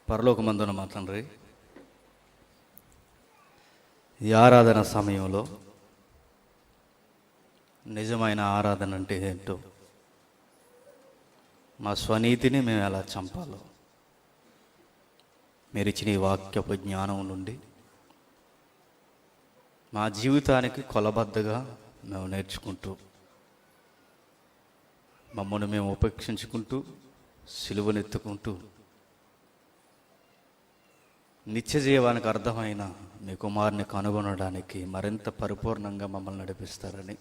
పరలోకమందున మా తండ్రి, ఈ ఆరాధన సమయంలో నిజమైన ఆరాధన అంటే ఏంటో, మా స్వనీతిని మేము ఎలా చంపాలో మీరు ఇచ్చిన ఈ వాక్యపు జ్ఞానం నుండి మా జీవితానికి కొలబద్దగా మేము నేర్చుకుంటూ, మమ్మల్ని మేము ఉపేక్షించుకుంటూ, సిలువనెత్తుకుంటూ నిత్య జీవానికి అర్థమైన మీ కుమారుని కనుగొనడానికి మరింత పరిపూర్ణంగా మమ్మల్ని నడిపిస్తారని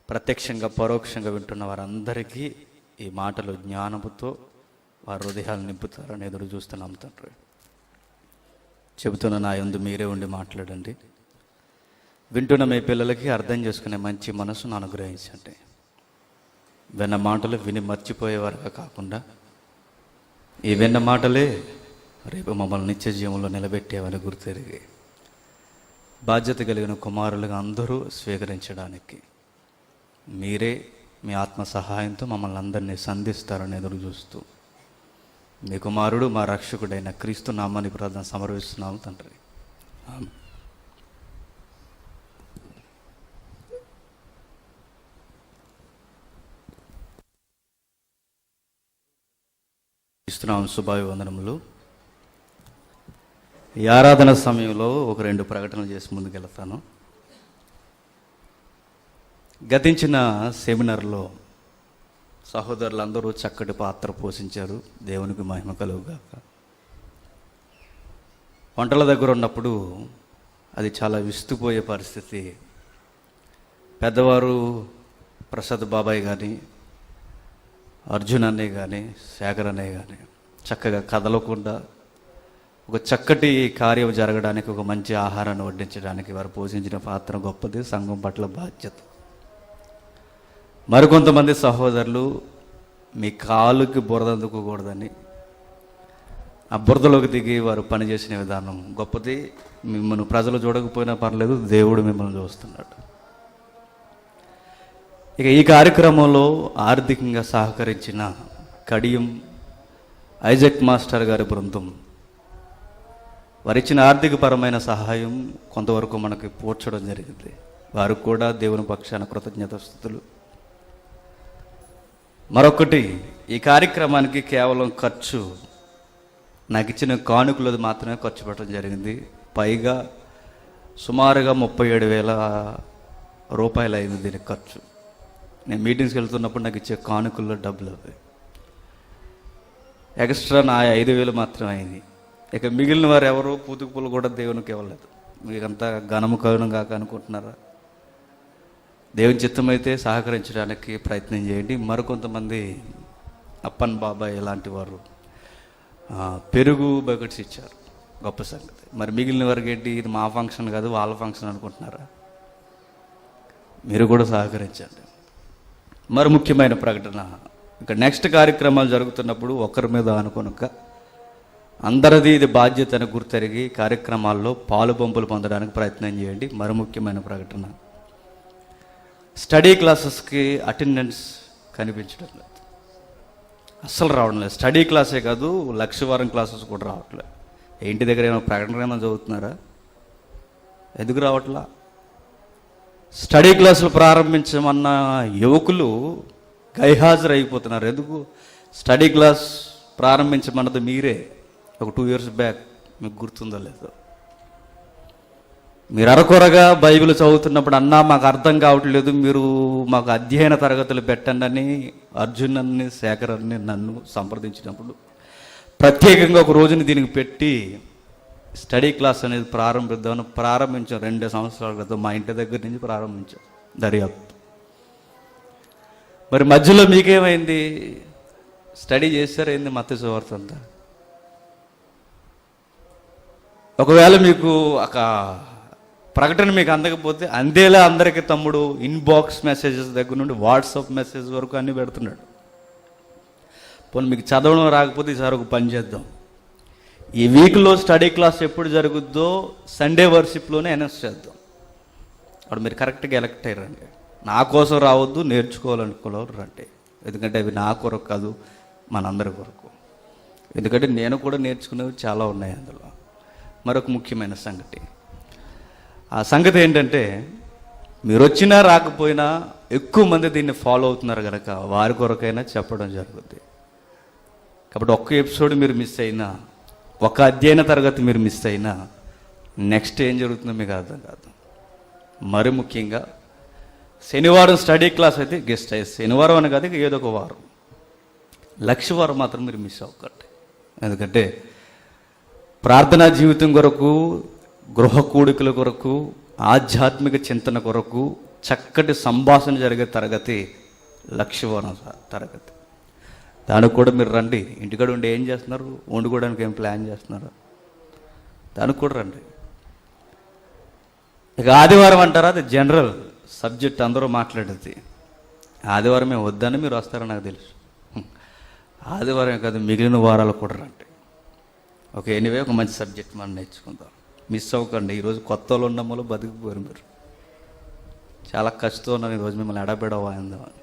ప్రత్యక్షంగా పరోక్షంగా వింటున్న వారందరికీ ఈ మాటలు జ్ఞానముతో వారి హృదయాలు నింపుతారని ఎదురు చూస్తున్నాం తండ్రి. చెబుతున్న నా యందు మీరే ఉండి మాట్లాడండి. వింటున్న మీ పిల్లలకి అర్థం చేసుకునే మంచి మనసును అనుగ్రహించండి. విన్న మాటలు విని మర్చిపోయేవారుగా కాకుండా ఈ విన్న మాటలే రేపు మమ్మల్ని నిత్య జీవంలో నిలబెట్టేవని గుర్తెరిగి బాధ్యత కలిగిన కుమారులుగా అందరూ స్వీకరించడానికి మీరే మీ ఆత్మ సహాయంతో మమ్మల్ని అందరినీ సంధిస్తారని ఎదురు చూస్తూ మీ కుమారుడు మా రక్షకుడైన క్రీస్తు నామాన్ని ప్రార్థన సమర్పిస్తున్నాము తండ్రి. ఆమేన్. ఇస్తున్నాం శుభాభివందనములు. ఈ ఆరాధన సమయంలో ఒక 2 ప్రకటనలు చేసి ముందుకెళ్తాను. గతించిన సెమినార్లో సహోదరులందరూ చక్కటి పాత్ర పోషించారు. దేవునికి మహిమ కలుగుగాక. వంటల దగ్గర ఉన్నప్పుడు అది చాలా విస్తుపోయే పరిస్థితి. పెద్దవారు ప్రసాద్ బాబాయ్ కానీ, అర్జున్ అన్నయ్య కానీ, శేఖర్ అన్నయ్య కానీ చక్కగా కదలకుండా ఒక చక్కటి కార్యం జరగడానికి, ఒక మంచి ఆహారాన్ని వడ్డించడానికి వారు పోషించిన పాత్ర గొప్పది, సంఘం పట్ల బాధ్యత. మరికొంతమంది సహోదరులు మీ కాలుకి బురద అందుకోకూడదని ఆ బురదలోకి దిగి వారు పనిచేసిన విధానం గొప్పది. మిమ్మల్ని ప్రజలు చూడకపోయినా పర్లేదు, దేవుడు మిమ్మల్ని చూస్తున్నాడు. ఇక ఈ కార్యక్రమంలో ఆర్థికంగా సహకరించిన కడియం ఐజక్ మాస్టర్ గారి బృందం వారిచ్చిన ఆర్థికపరమైన సహాయం కొంతవరకు మనకి పూడ్చడం జరిగింది. వారు కూడా దేవుని పక్షాన కృతజ్ఞతాస్తుతులు. మరొకటి, ఈ కార్యక్రమానికి కేవలం ఖర్చు నాకు ఇచ్చిన కానుకలది మాత్రమే ఖర్చు పెట్టడం జరిగింది. పైగా సుమారుగా 37,000 రూపాయలు అయింది దీనికి ఖర్చు. నేను మీటింగ్స్కి వెళ్తున్నప్పుడు నాకు ఇచ్చే కానుకల్లో డబ్బులు అవి. ఎక్స్ట్రా నా 5,000 మాత్రమే అయింది. ఇక మిగిలిన వారు ఎవరు పూతుకు పూలు కూడా దేవునికి ఇవ్వలేదు. మీకంతా ఘనము కరుణం కాక అనుకుంటున్నారా? దేవుని చిత్తమైతే సహకరించడానికి ప్రయత్నం చేయండి. మరికొంతమంది అప్పన్ బాబాయ్ ఇలాంటి వారు పెరుగు బకెట్స్ ఇచ్చారు. గొప్ప సంగతి. మరి మిగిలిన వారికి ఏంటి, ఇది మా ఫంక్షన్ కాదు వాళ్ళ ఫంక్షన్ అనుకుంటున్నారా? మీరు కూడా సహకరించండి. మరి ముఖ్యమైన ప్రకటన, ఇక నెక్స్ట్ కార్యక్రమాలు జరుగుతున్నప్పుడు ఒకరి మీద అనుకోనక అందరిది ఇది బాధ్యత అని గుర్తెరిగి కార్యక్రమాల్లో పాలు పంపులు పొందడానికి ప్రయత్నం చేయండి. మరి ముఖ్యమైన ప్రకటన, స్టడీ క్లాసెస్కి అటెండెన్స్ కనిపించడం లేదు, అస్సలు రావడం లేదు. స్టడీ క్లాసే కాదు, 1,00,000 వారం క్లాసెస్ కూడా రావట్లేదు. ఇంటి దగ్గర ఏమైనా ప్రకటన ఏమైనా చదువుతున్నారా? ఎందుకు రావట్లా? స్టడీ క్లాసులు ప్రారంభించమన్న యువకులు గైహాజరు అయిపోతున్నారు. ఎందుకు? స్టడీ క్లాస్ ప్రారంభించమన్నది మీరే ఒక 2 years బ్యాక్. మీకు గుర్తుందో లేదో? మీరు అరకొరగా బైబిల్ చదువుతున్నప్పుడు, అన్నా మాకు అర్థం కావట్లేదు, మీరు మాకు అధ్యయన తరగతులు పెట్టండి అని అర్జున్ అన్ని, శేఖర్ అన్ని నన్ను సంప్రదించినప్పుడు ప్రత్యేకంగా ఒక రోజుని దీనికి పెట్టి స్టడీ క్లాస్ అనేది ప్రారంభిద్దామని ప్రారంభించాం. 2 సంవత్సరాల క్రితం మా ఇంటి దగ్గర నుంచి ప్రారంభించాం దర్యాప్తు. మరి మధ్యలో మీకేమైంది? స్టడీ చేశారైంది మత్తయి సువార్త అంతా. ఒకవేళ మీకు ఒక ప్రకటన మీకు అందకపోతే అందేలా అందరికీ తమ్ముడు ఇన్బాక్స్ మెసేజెస్ దగ్గర నుండి వాట్సాప్ మెసేజ్ వరకు అన్నీ పెడుతున్నాడు. పోనీ మీకు చదవడం రాకపోతే ఈసారి ఒక పని చేద్దాం. ఈ వీక్లో స్టడీ క్లాస్ ఎప్పుడు జరుగుద్దో సండే వర్షిప్లోనే అనౌన్స్ చేద్దాం. అప్పుడు మీరు కరెక్ట్గా ఎలక్ట్ అయ్యారండి. నా కోసం రావద్దు, నేర్చుకోవాలనుకోవాలి రండి. ఎందుకంటే అవి నా కొరకు కాదు, మనందరి కొరకు. ఎందుకంటే నేను కూడా నేర్చుకునేవి చాలా ఉన్నాయి అందులో. మరొక ముఖ్యమైన సంగతి, ఆ సంగతి ఏంటంటే మీరు వచ్చినా రాకపోయినా ఎక్కువ మంది దీన్ని ఫాలో అవుతున్నారు కనుక వారి కొరకైనా చెప్పడం జరుగుద్ది. కాబట్టి ఒక్క ఎపిసోడ్ మీరు మిస్ అయినా, ఒక అధ్యయన తరగతి మీరు మిస్ అయినా నెక్స్ట్ ఏం జరుగుతుందో మీకు అర్థం కాదు. మరి ముఖ్యంగా శనివారం స్టడీ క్లాస్ అయితే గెస్ట్ అయ్యే శనివారం అని కాదు, ఏదో ఒక వారం, లక్షవారం మాత్రం మీరు మిస్ అవ్వకండి. ఎందుకంటే ప్రార్థనా జీవితం కొరకు, గృహ కూడికల కొరకు, ఆధ్యాత్మిక చింతన కొరకు చక్కటి సంభాషణ జరిగే తరగతి లక్షవారం తరగతి. దానికి కూడా మీరు రండి. ఇంటికాడ ఉండి ఏం చేస్తున్నారు? వండుకోవడానికి ఏం ప్లాన్ చేస్తున్నారు? దానికి కూడా రండి. ఇక ఆదివారం అంటారా, అది జనరల్ సబ్జెక్ట్, అందరూ మాట్లాడేది. ఆదివారం మేము వద్దని మీరు వస్తారని నాకు తెలుసు. ఆదివారం కాదు, మిగిలిన వారాలు కూడా రండి. ఓకే, ఎనీవే ఒక మంచి సబ్జెక్ట్ మనం నేర్చుకుందాం. మిస్ అవ్వకండి. ఈరోజు కొత్త వాళ్ళు ఉండమ్మలో బతికిపోయారు. మీరు చాలా కష్టంతో ఉన్నాను ఈరోజు మిమ్మల్ని ఎడబెడవాయిందామని.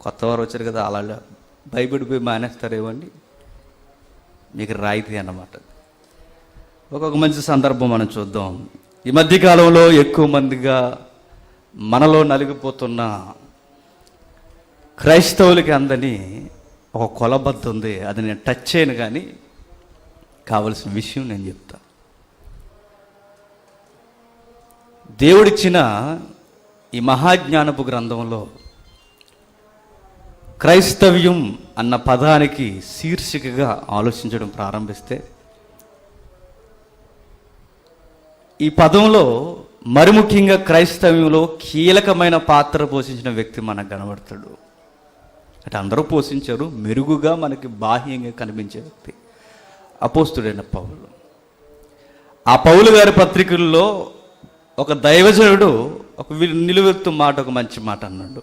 కొత్త వారు వచ్చారు కదా, అలా భయపడిపోయి మానేస్తారేమండి, మీకు రాయితీ అన్నమాట. ఒక్కొక్క మంచి సందర్భం మనం చూద్దాం. ఈ మధ్యకాలంలో ఎక్కువ మందిగా మనలో నలిగిపోతున్న క్రైస్తవులకి అందని ఒక కొలబద్ద ఉంది. అది నేను టచ్ చేయను, కానీ కావలసిన విషయం నేను చెప్తా. దేవుడిచ్చిన ఈ మహాజ్ఞానపు గ్రంథంలో క్రైస్తవ్యం అన్న పదానికి శీర్షికగా ఆలోచించడం ప్రారంభిస్తే, ఈ పదంలో మరి ముఖ్యంగా క్రైస్తవ్యంలో కీలకమైన పాత్ర పోషించిన వ్యక్తి మనకు కనబడతాడు. అంటే అందరూ పోషించారు, మెరుగుగా మనకి బాహ్యంగా కనిపించే వ్యక్తి అపోస్తుడైన పౌలు. ఆ పౌలు గారి పత్రికల్లో ఒక దైవజనుడు ఒక నిలువెత్తు మాట, ఒక మంచి మాట అన్నాడు.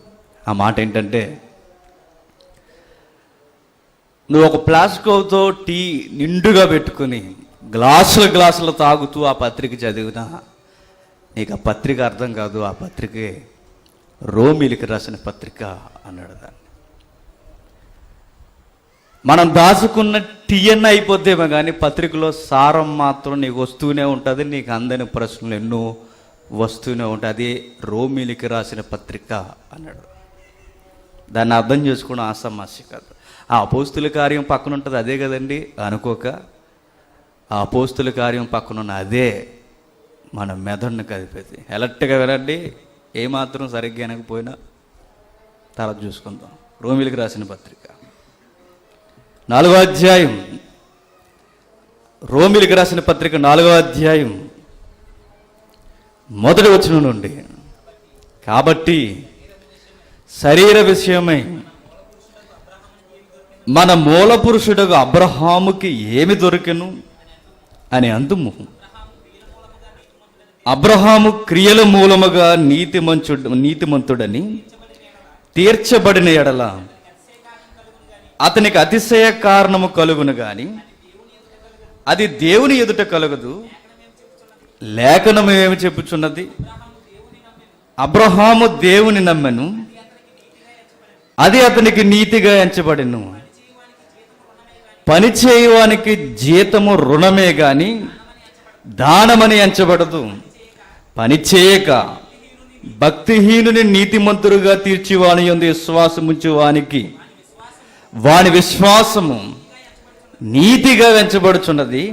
ఆ మాట ఏంటంటే, నువ్వు ఒక ప్లాస్కోతో టీ నిండుగా పెట్టుకుని గ్లాసుల తాగుతూ ఆ పత్రిక చదివినా నీకు ఆ పత్రిక అర్థం కాదు. ఆ పత్రికే రోమీలికి రాసిన పత్రిక అన్నాడు. దాన్ని మనం దాచుకున్న టీ అన్న అయిపోతేమో కానీ పత్రికలో సారం మాత్రం నీకు వస్తూనే ఉంటుంది. నీకు అందని ప్రశ్నలు ఎన్నో వస్తూనే ఉంటాయి. అది రోమీలికి రాసిన పత్రిక అన్నాడు. దాన్ని అర్థం చేసుకోవడం ఆసమాస్య కాదు. ఆ అపోస్తుల కార్యం పక్కన ఉంటుంది, అదే కదండి అనుకోక, ఆ అపోస్తుల కార్యం పక్కన ఉన్న అదే మన మెదడును కదిపేది. ఎలర్ట్గా వినండి, ఏమాత్రం సరిగ్గా వినకపోయినా తర్వాత చూసుకుందాం. రోమీలికి రాసిన పత్రిక 4వ అధ్యాయం, రోమీలికి రాసిన పత్రిక 4వ అధ్యాయం 1వ వచనం నుండి, కాబట్టి శరీర విషయమై మన మూల పురుషుడు అబ్రహాముకి ఏమి దొరికెను అని అందుము. అబ్రహాము క్రియల మూలముగా నీతిమంతుడని తీర్చబడిన ఎడల అతనికి అతిశయ కారణము కలుగును గాని అది దేవుని ఎదుట కలుగదు. లేఖనము ఏమి చెప్పుచున్నది? అబ్రహాము దేవుని నమ్మెను, అది అతనికి నీతిగా ఎంచబడెను. పని చేయవానికి జీతము రుణమే గాని దానమని ఎంచబడదు. పని చేయక భక్తిహీనుని నీతిమంతుడుగా తీర్చివాని యందు విశ్వాసముంచు వానికి వాని విశ్వాసము నీతిగా ఎంచబడుచున్నది.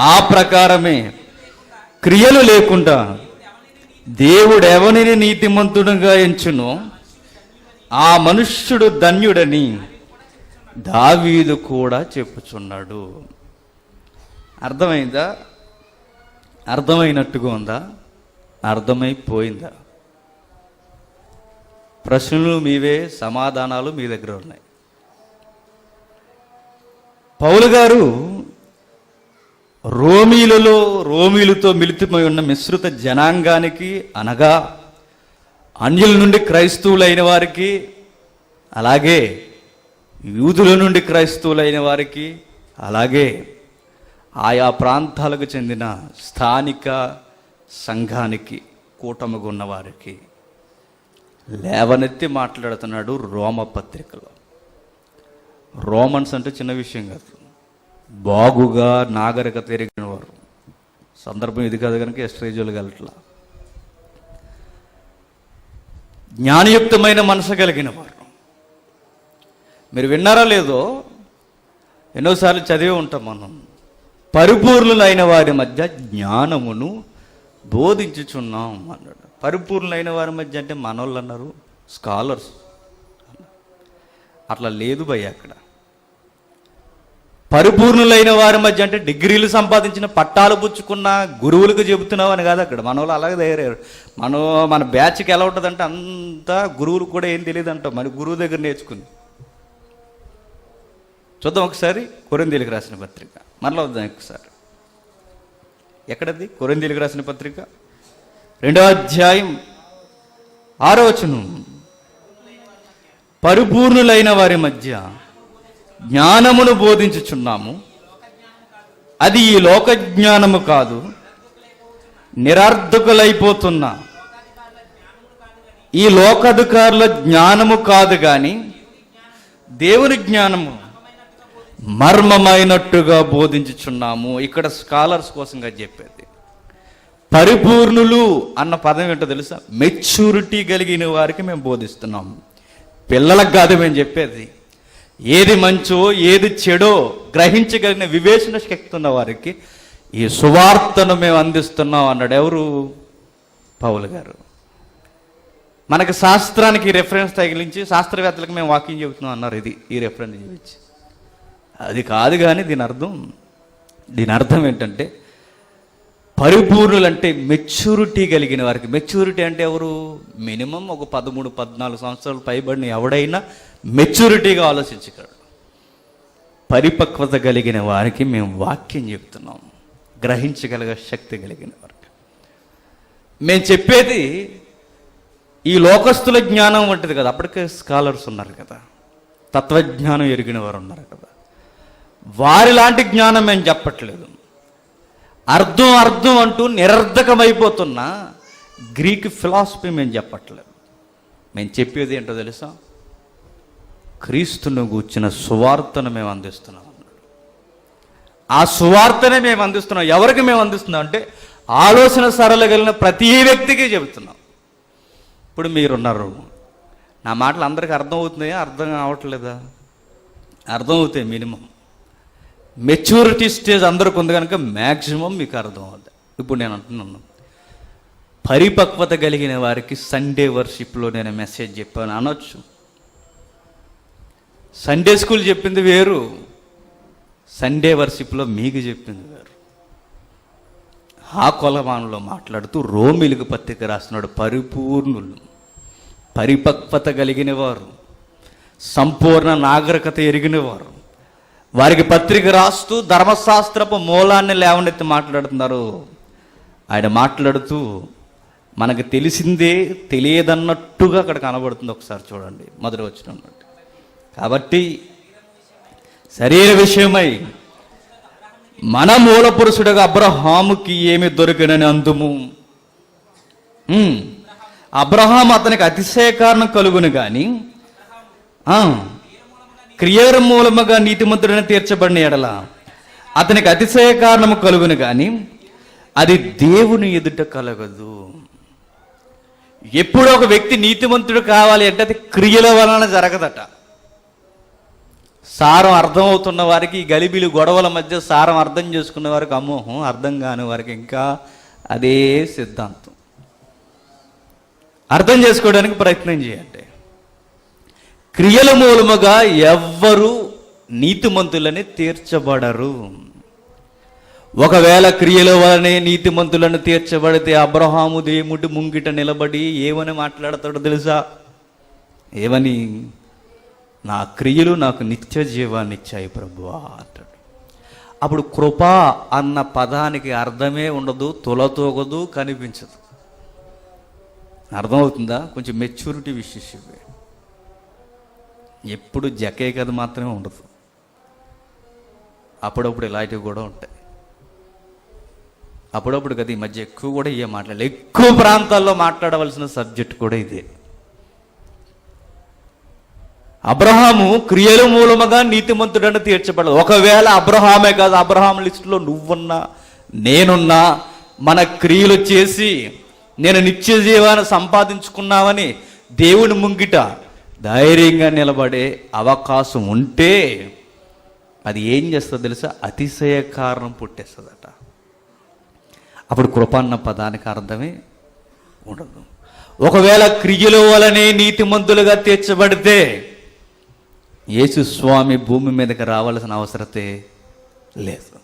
ఆ ప్రకారమే క్రియలు లేకుండా దేవుడు ఎవరిని నీతిమంతుడుగా ఎంచునో ఆ మనుష్యుడు ధన్యుడని దావీదు కూడా చెప్పుచున్నాడు. అర్థమైందా? అర్థమైనట్టుగా ఉందా? అర్థమైపోయిందా? ప్రశ్నలు మీవే, సమాధానాలు మీ దగ్గర ఉన్నాయి. పౌలు గారు రోమీలతో మిళితమై ఉన్న మిశ్రిత జనాంగానికి, అనగా అన్యుల నుండి క్రైస్తవులైన వారికి, అలాగే యూదుల నుండి క్రైస్తవులైన వారికి, అలాగే ఆయా ప్రాంతాలకు చెందిన స్థానిక సంఘానికి, కూటమిగా ఉన్న వారికి లేవనెత్తి మాట్లాడుతున్నాడు. రోమ పత్రికలో, రోమన్స్ అంటే చిన్న విషయం కాదు. బాగుగా నాగరికత ఎరిగిన వారు. సందర్భం ఇది కాదు కనుక ఎస్ట్రేజులు వెళ్ళట్లా. జ్ఞానయుక్తమైన మనసు కలిగిన వారు. మీరు విన్నారా లేదో, ఎన్నోసార్లు చదివి ఉంటాం మనం. పరిపూర్ణులైన వారి మధ్య జ్ఞానమును బోధించుచున్నాం అన్నాడు. పరిపూర్ణులైన వారి మధ్య అంటే మనోళ్ళు అన్నారు, స్కాలర్స్. అట్లా లేదు భయ్య అక్కడ. పరిపూర్ణులైన వారి మధ్య అంటే డిగ్రీలు సంపాదించిన పట్టాలు పుచ్చుకున్న గురువులకు చెబుతున్నావు అని కాదు అక్కడ. మన వాళ్ళు అలాగే తయారయ్యారు. మన బ్యాచ్కి ఎలా ఉంటుందంటే అంతా గురువులు కూడా ఏం తెలియదు అంటాం, మన గురువు దగ్గర నేర్చుకుని. చూద్దాం ఒకసారి కొరింథీయులకు రాసిన పత్రిక, మరలా వద్దాం ఒకసారి. ఎక్కడది? కొరింథీయులకు రాసిన పత్రిక 2వ అధ్యాయం 6వ వచనం. పరిపూర్ణులైన వారి మధ్య జ్ఞానమును బోధించుచున్నాము, అది ఈ లోక జ్ఞానము కాదు, నిరర్ధకులైపోతున్న ఈ లోకాధికారుల జ్ఞానము కాదు కానీ దేవుని జ్ఞానము మర్మమైనట్టుగా బోధించుచున్నాము. ఇక్కడ స్కాలర్స్ కోసంగా చెప్పేది. పరిపూర్ణులు అన్న పదం ఏంటో తెలుసా? మెచ్యూరిటీ కలిగిన వారికి మేము బోధిస్తున్నాము, పిల్లలకు కాదు మేము చెప్పేది. ఏది మంచో ఏది చెడో గ్రహించగలిగిన వివేచన శక్తి ఉన్న వారికి ఈ సువార్తను మేము అందిస్తున్నాం అన్నాడు. ఎవరు? పౌలు గారు. మనకు శాస్త్రానికి రెఫరెన్స్ తగిలించి శాస్త్రవేత్తలకు మేము వాక్యం చెబుతున్నాం అన్నారు. ఈ రెఫరెన్స్ చూపించి అది కాదు. కానీ దీని అర్థం ఏంటంటే పరిపూర్ణులు అంటే మెచ్యూరిటీ కలిగిన వారికి. మెచ్యూరిటీ అంటే ఎవరు? మినిమం ఒక 13-14 సంవత్సరాలు పైబడిన ఎవడైనా మెచ్యూరిటీగా ఆలోచించగలడు. పరిపక్వత కలిగిన వారికి మేము వాక్యం చెప్తున్నాం, గ్రహించగలిగే శక్తి కలిగిన వారికి. మేము చెప్పేది ఈ లోకస్తుల జ్ఞానం వంటిది కదా. అప్పటికే స్కాలర్స్ ఉన్నారు కదా, తత్వజ్ఞానం ఎరిగిన వారు ఉన్నారు కదా. వారి లాంటి జ్ఞానం మేము చెప్పట్లేదు. అర్థం అంటూ నిరర్ధకమైపోతున్న గ్రీక్ ఫిలాసఫీ మేము చెప్పట్లేదు. మేము చెప్పేది ఏంటో తెలుసా? క్రీస్తును గూర్చిన సువార్తను మేము అందిస్తున్నాం అన్నాడు. ఆ సువార్తనే మేము అందిస్తున్నాం. ఎవరికి మేము అందిస్తున్నాం అంటే ఆలోచన సరళగలిగిన ప్రతి వ్యక్తికి చెబుతున్నాం. ఇప్పుడు మీరున్నారు, నా మాటలు అందరికీ అర్థం అవుతున్నాయా? అర్థం కావట్లేదా? అర్థం అవుతాయి. మినిమం మెచ్యూరిటీ స్టేజ్ అందరికి ఉంది కనుక మ్యాక్సిమం మీకు అర్థం అవుతుంది. ఇప్పుడు నేను అంటున్నాను, పరిపక్వత కలిగిన వారికి సండే వర్షిప్లో నేను మెసేజ్ చెప్పాను అనొచ్చు. సండే స్కూల్ చెప్పింది వేరు, సండే వర్షిప్లో మీకు చెప్పింది వేరు. ఆ కొలమానంలో మాట్లాడుతూ రోమిలకు పత్రిక రాస్తున్నాడు. పరిపూర్ణులు, పరిపక్వత కలిగిన వారు, సంపూర్ణ నాగరికత ఎరిగిన వారు, వారికి పత్రిక రాస్తూ ధర్మశాస్త్రపు మూలాన్ని లేవనెత్తి మాట్లాడుతున్నారు. ఆయన మాట్లాడుతూ మనకు తెలిసిందే తెలియదన్నట్టుగా అక్కడ కనబడుతుంది. ఒకసారి చూడండి, మొదటి వచనం. కాబట్టి శరీర విషయమై మన మూల పురుషుడుగా అబ్రహాముకి ఏమి దొరికినని అందుము. అబ్రహాం అతనికి అతిశయ కారణం కలుగును కానీ క్రియల మూలముగా నీతిమంతుడని తీర్చబడిన ఎడల అతనికి అతిశయ కారణము కలుగును కానీ అది దేవుని ఎదుట కలగదు. ఎప్పుడు ఒక వ్యక్తి నీతిమంతుడు కావాలి అంటే అది క్రియల వలన జరగదట. సారం అర్థమవుతున్న వారికి, ఈ గలిబిలి గొడవల మధ్య సారం అర్థం చేసుకున్న వారికి అమోహం, అర్థం కాని వారికి ఇంకా అదే సిద్ధాంతం. అర్థం చేసుకోవడానికి ప్రయత్నం చేయండి. క్రియల మూలముగా ఎవ్వరూ నీతిమంతులని తీర్చబడరు. ఒకవేళ క్రియల వలనే నీతిమంతులను తీర్చబడితే అబ్రహాము దేవుడి ముంగిట నిలబడి ఏమని మాట్లాడతాడో తెలుసా? ఏమని? నా క్రియలు నాకు నిత్య జీవాన్ని ఇచ్చాయి ప్రభువా అంటాడు. అప్పుడు కృప అన్న పదానికి అర్థమే ఉండదు, తొలతోగదు, కనిపించదు. అర్థమవుతుందా? కొంచెం మెచ్యూరిటీ విశేషమే. ఎప్పుడు జకే కథ మాత్రమే ఉండదు, అప్పుడప్పుడు ఇలాంటివి కూడా ఉంటాయి. అప్పుడప్పుడు కదా ఈ మధ్య ఎక్కువ కూడా ఇవే మాట్లాడాలి. ఎక్కువ ప్రాంతాల్లో మాట్లాడవలసిన సబ్జెక్ట్ కూడా ఇదే. అబ్రహాము క్రియల మూలముగా నీతిమంతుడని తీర్చబడదు. ఒకవేళ అబ్రహామే కాదు, అబ్రహాం లిస్టులో నువ్వున్నా నేనున్నా మన క్రియలు చేసి నేను నిత్య జీవాన్ని సంపాదించుకున్నామని దేవుని ముంగిట ధైర్యంగా నిలబడే అవకాశం ఉంటే అది ఏం చేస్తుందో తెలుసా? అతిశయ కారణం పుట్టేస్తుందట. అప్పుడు కృప అన్న పదానికి అర్థమే ఉండదు. ఒకవేళ క్రియల వలనే నీతిమంతులుగా తీర్చబడితే యేసు స్వామి భూమి మీదకి రావాల్సిన అవసరతే లేదు.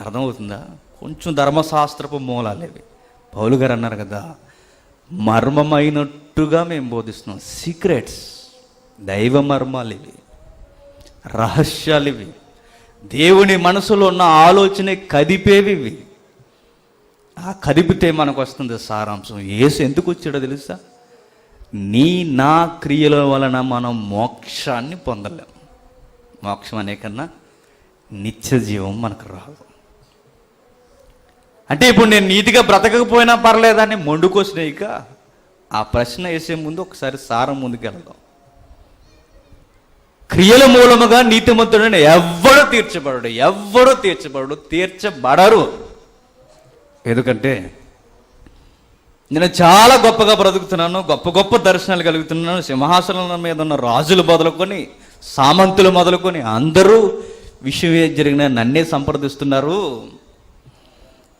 అర్థమవుతుందా? కొంచెం ధర్మశాస్త్రపు మూలాలేవి. పౌలు గారు అన్నారు కదా, మర్మమైనట్టుగా మేము బోధిస్తున్నాం. సీక్రెట్స్, దైవ మర్మాలు ఇవి, రహస్యాలు ఇవి, దేవుని మనసులో ఉన్న ఆలోచన కదిపేవి ఇవి. ఆ కదిపితే మనకు వస్తుంది సారాంశం. యేసు ఎందుకు వచ్చాడో తెలుసా? నా క్రియల వలన మనం మోక్షాన్ని పొందలేం. మోక్షం అనే కన్నా నిత్య జీవం మనకు రాదు. అంటే ఇప్పుడు నేను నీతిగా బ్రతకకపోయినా పర్లేదని మొండుకొచ్చినాయిక ఆ ప్రశ్న వేసే ముందు ఒకసారి సారం ముందుకెళ్దాం. క్రియల మూలముగా నీతిమంతుడని ఎవ్వడూ తీర్చబడరు. తీర్చబడరు. ఎందుకంటే నేను చాలా గొప్పగా బ్రతుకుతున్నాను, గొప్ప గొప్ప దర్శనాలు కలుగుతున్నాను, సింహాసనం మీద ఉన్న రాజులు మొదలుకొని సామంతులు మొదలుకొని అందరూ విషయం జరిగిన నన్నే సంప్రదిస్తున్నారు,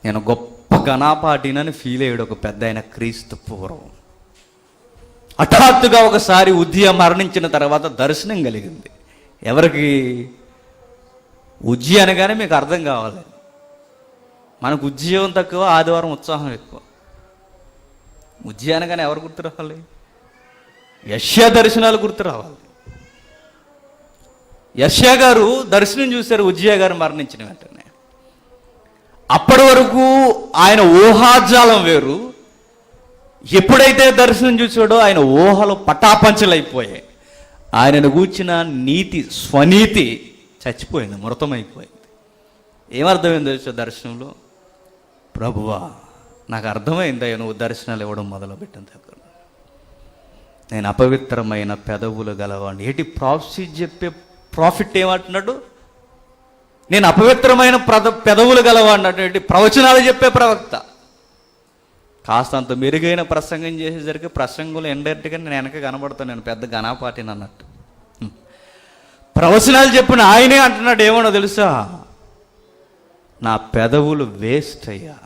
నేను గొప్ప ఘనాపాటినని ఫీల్ అయ్యాడు ఒక పెద్ద ఆయన క్రీస్తు పూర్వం. హఠాత్తుగా ఒకసారి ఉజ్జియా మరణించిన తర్వాత దర్శనం కలిగింది. ఎవరికి? ఉజ్జియా అనగానే మీకు అర్థం కావాలి, మనకు ఉజ్జీవం తక్కువ, ఆదివారం ఉత్సాహం ఎక్కువ. ఉజ్జియా అనగానే ఎవరు గుర్తు రావాలి? యెషయా దర్శనాలు గుర్తు రావాలి. యెషయా గారు దర్శనం చూశారు ఉజ్జియా గారు మరణించిన వెంటనే. అప్పటి వరకు ఆయన ఊహాజాలం వేరు. ఎప్పుడైతే దర్శనం చూసాడో ఆయన ఊహలు పటాపంచలైపోయాయి. ఆయనను గూర్చిన నీతి, స్వనీతి చచ్చిపోయింది, మృతమైపోయింది. ఏమర్థమైంది తెలుసా దర్శనంలో? ప్రభువా, నాకు అర్థమైందయ్యా నువ్వు దర్శనాలు ఇవ్వడం మొదలుపెట్టిన దగ్గర నేను అపవిత్రమైన పెదవులు గలవాడిని. ఏంటి ప్రాఫిట్ చెప్పే ప్రాఫిట్ ఏమంటున్నాడు? నేను అపవిత్రమైన పెదవులు గలవాడినట్టు. ఏంటి? ప్రవచనాలు చెప్పే ప్రవక్త. కాస్తంత మెరుగైన ప్రసంగం చేసేసరికి ప్రసంగంలో ఇండైరెక్ట్గా నేను వెనక కనబడతాను, నేను పెద్ద ఘనాపాటిని అన్నట్టు. ప్రవచనాలు చెప్పిన ఆయనే అంటున్నాడు ఏమన్నా తెలుసా? నా పెదవులు వేస్ట్ అయ్యా.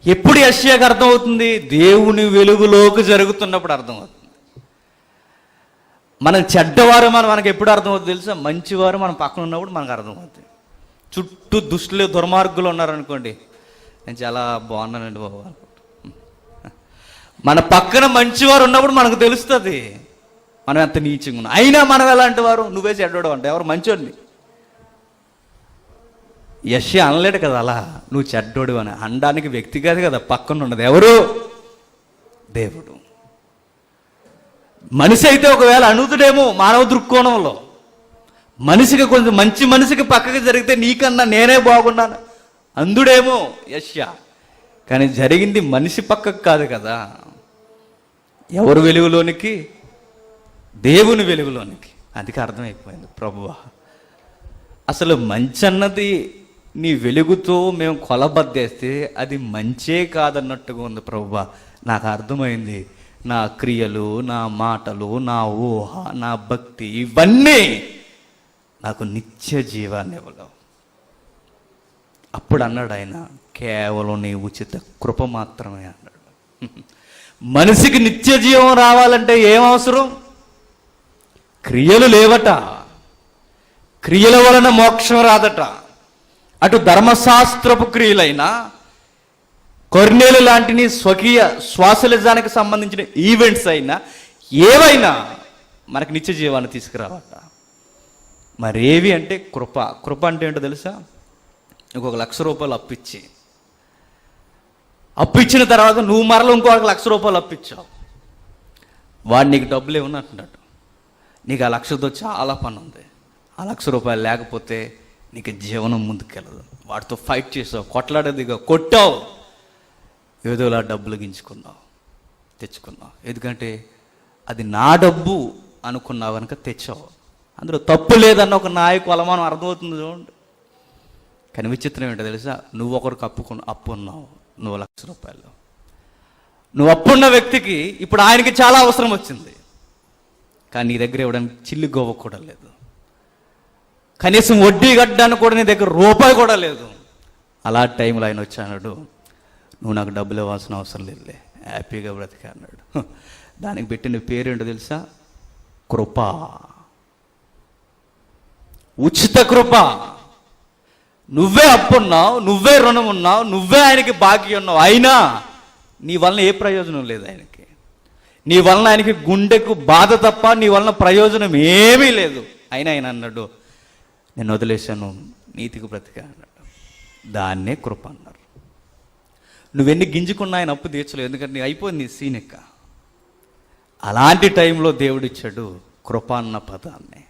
ఎప్పుడు యెషయాకు అర్థమవుతుంది? దేవుని వెలుగులోకి జరుగుతున్నప్పుడు అర్థమవుతుంది. మనం చెడ్డవారు మనకు ఎప్పుడు అర్థమవుతుంది తెలుసా? మంచివారు మన పక్కన ఉన్నప్పుడు మనకు అర్థమవుతుంది. చుట్టూ దుష్టులు, దుర్మార్గులు ఉన్నారనుకోండి, నేను చాలా బాగున్నానండి బాబు అనుకుంటా. మన పక్కన మంచివారు ఉన్నప్పుడు మనకు తెలుస్తుంది మనం ఎంత నీచంగా ఉన్నాం. అయినా మనం ఎలాంటి వారు? నువ్వే చెడ్డోడు అంటే ఎవరు మంచోడిని? యెషయా అనలేడు కదా అలా, నువ్వు చెడ్డోడు అని అనడానికి వ్యక్తి కాదు కదా పక్కన ఉన్నది. ఎవరు? దేవుడు. మనిషి అయితే ఒకవేళ అనుతుడేమో మానవ దృక్కోణంలో. మనిషికి కొంచెం మంచి మనిషికి పక్కకి జరిగితే నీకన్నా నేనే బాగున్నాను అందుడేమో యెషయా. కానీ జరిగింది మనిషి పక్కకు కాదు కదా. ఎవరు వెలుగులోనికి? దేవుని వెలుగులోనికి. అందుకే అర్థమైపోయింది, ప్రభువా అసలు మంచి అన్నది నీ వెలుగుతో మేము కొలబద్దేస్తే అది మంచే కాదన్నట్టుగా ఉంది ప్రభువా. నాకు అర్థమైంది, నా క్రియలు, నా మాటలు, నా ఊహ, నా భక్తి ఇవన్నీ నాకు నిత్య జీవాన్ని ఇవ్వలేవు. అప్పుడు అన్నాడు ఆయన, కేవలం నీ ఉచిత కృప మాత్రమే అన్నాడు. మనిషికి నిత్య జీవం రావాలంటే ఏం అవసరం? క్రియలు లేవట. క్రియల వలన మోక్షం రాదట. అటు ధర్మశాస్త్రపు క్రియలైనా, కొర్నేలు లాంటిని స్వకీయ శ్వాసలిజానికి సంబంధించిన ఈవెంట్స్ అయినా, ఏవైనా మనకు నిత్య జీవాన్ని తీసుకురావట. మరేవి అంటే కృప. కృప అంటే ఏంటో తెలుసా? ఇంకొక ₹1,00,000 అప్పిచ్చిన తర్వాత నువ్వు మరలా ఇంకొక ₹1,00,000 అప్పిచ్చావు. వాడు నీకు డబ్బులు ఏమన్నా అంటున్నాడు, నీకు ఆ 1,00,000తో చాలా పని ఉంది, ఆ ₹1,00,000 లేకపోతే నీకు జీవనం ముందుకెళ్ళదు. వాడితో ఫైట్ చేసావు, కొట్లాడేదిగా కొట్టావు, ఏదోలా డబ్బులు గించుకున్నావు, తెచ్చుకున్నావు. ఎందుకంటే అది నా డబ్బు అనుకున్నావు కనుక తెచ్చావు. అందులో తప్పు లేదన్న ఒక నాయకు అలమానం అర్థమవుతుంది చూడండి. కానీ విచిత్రం ఏంటో తెలుసా, నువ్వు ఒకరికి అప్పు ఉన్నావు, నువ్వు ₹1,00,000. నువ్వు అప్పున్న వ్యక్తికి ఇప్పుడు ఆయనకి చాలా అవసరం వచ్చింది, కానీ నీ దగ్గర ఇవ్వడానికి చిల్లి గోవ కూడా లేదు, కనీసం వడ్డీ కట్టడానికి కూడా నీ దగ్గర రూపాయి కూడా లేదు. అలా టైంలో ఆయన వచ్చి అన్నాడు, నువ్వు నాకు డబ్బులు ఇవ్వాల్సిన అవసరం లేదులే, హ్యాపీగా బ్రతికే అన్నాడు. దానికి పెట్టిన పేరేంటో తెలుసా? కృప. ఉచిత కృప. నువ్వే అప్పున్నావు, నువ్వే రుణం ఉన్నావు, నువ్వే ఆయనకి బాకీ ఉన్నావు, అయినా నీ వలన ఏ ప్రయోజనం లేదు ఆయనకి. నీ వలన ఆయనకి గుండెకు బాధ తప్ప నీ వలన ప్రయోజనం ఏమీ లేదు. అయినా ఆయన అన్నాడు, నేను వదిలేశాను, నీతికి బ్రతికా అన్నాడు. దాన్నే కృప అన్నారు. నువ్వెన్ని గింజుకున్నా ఆయన అప్పు తీర్చలేవు, ఎందుకంటే నీ అయిపోయింది నీ సీనెక్క. అలాంటి టైంలో దేవుడిచ్చాడు కృప అన్న పదాన్ని.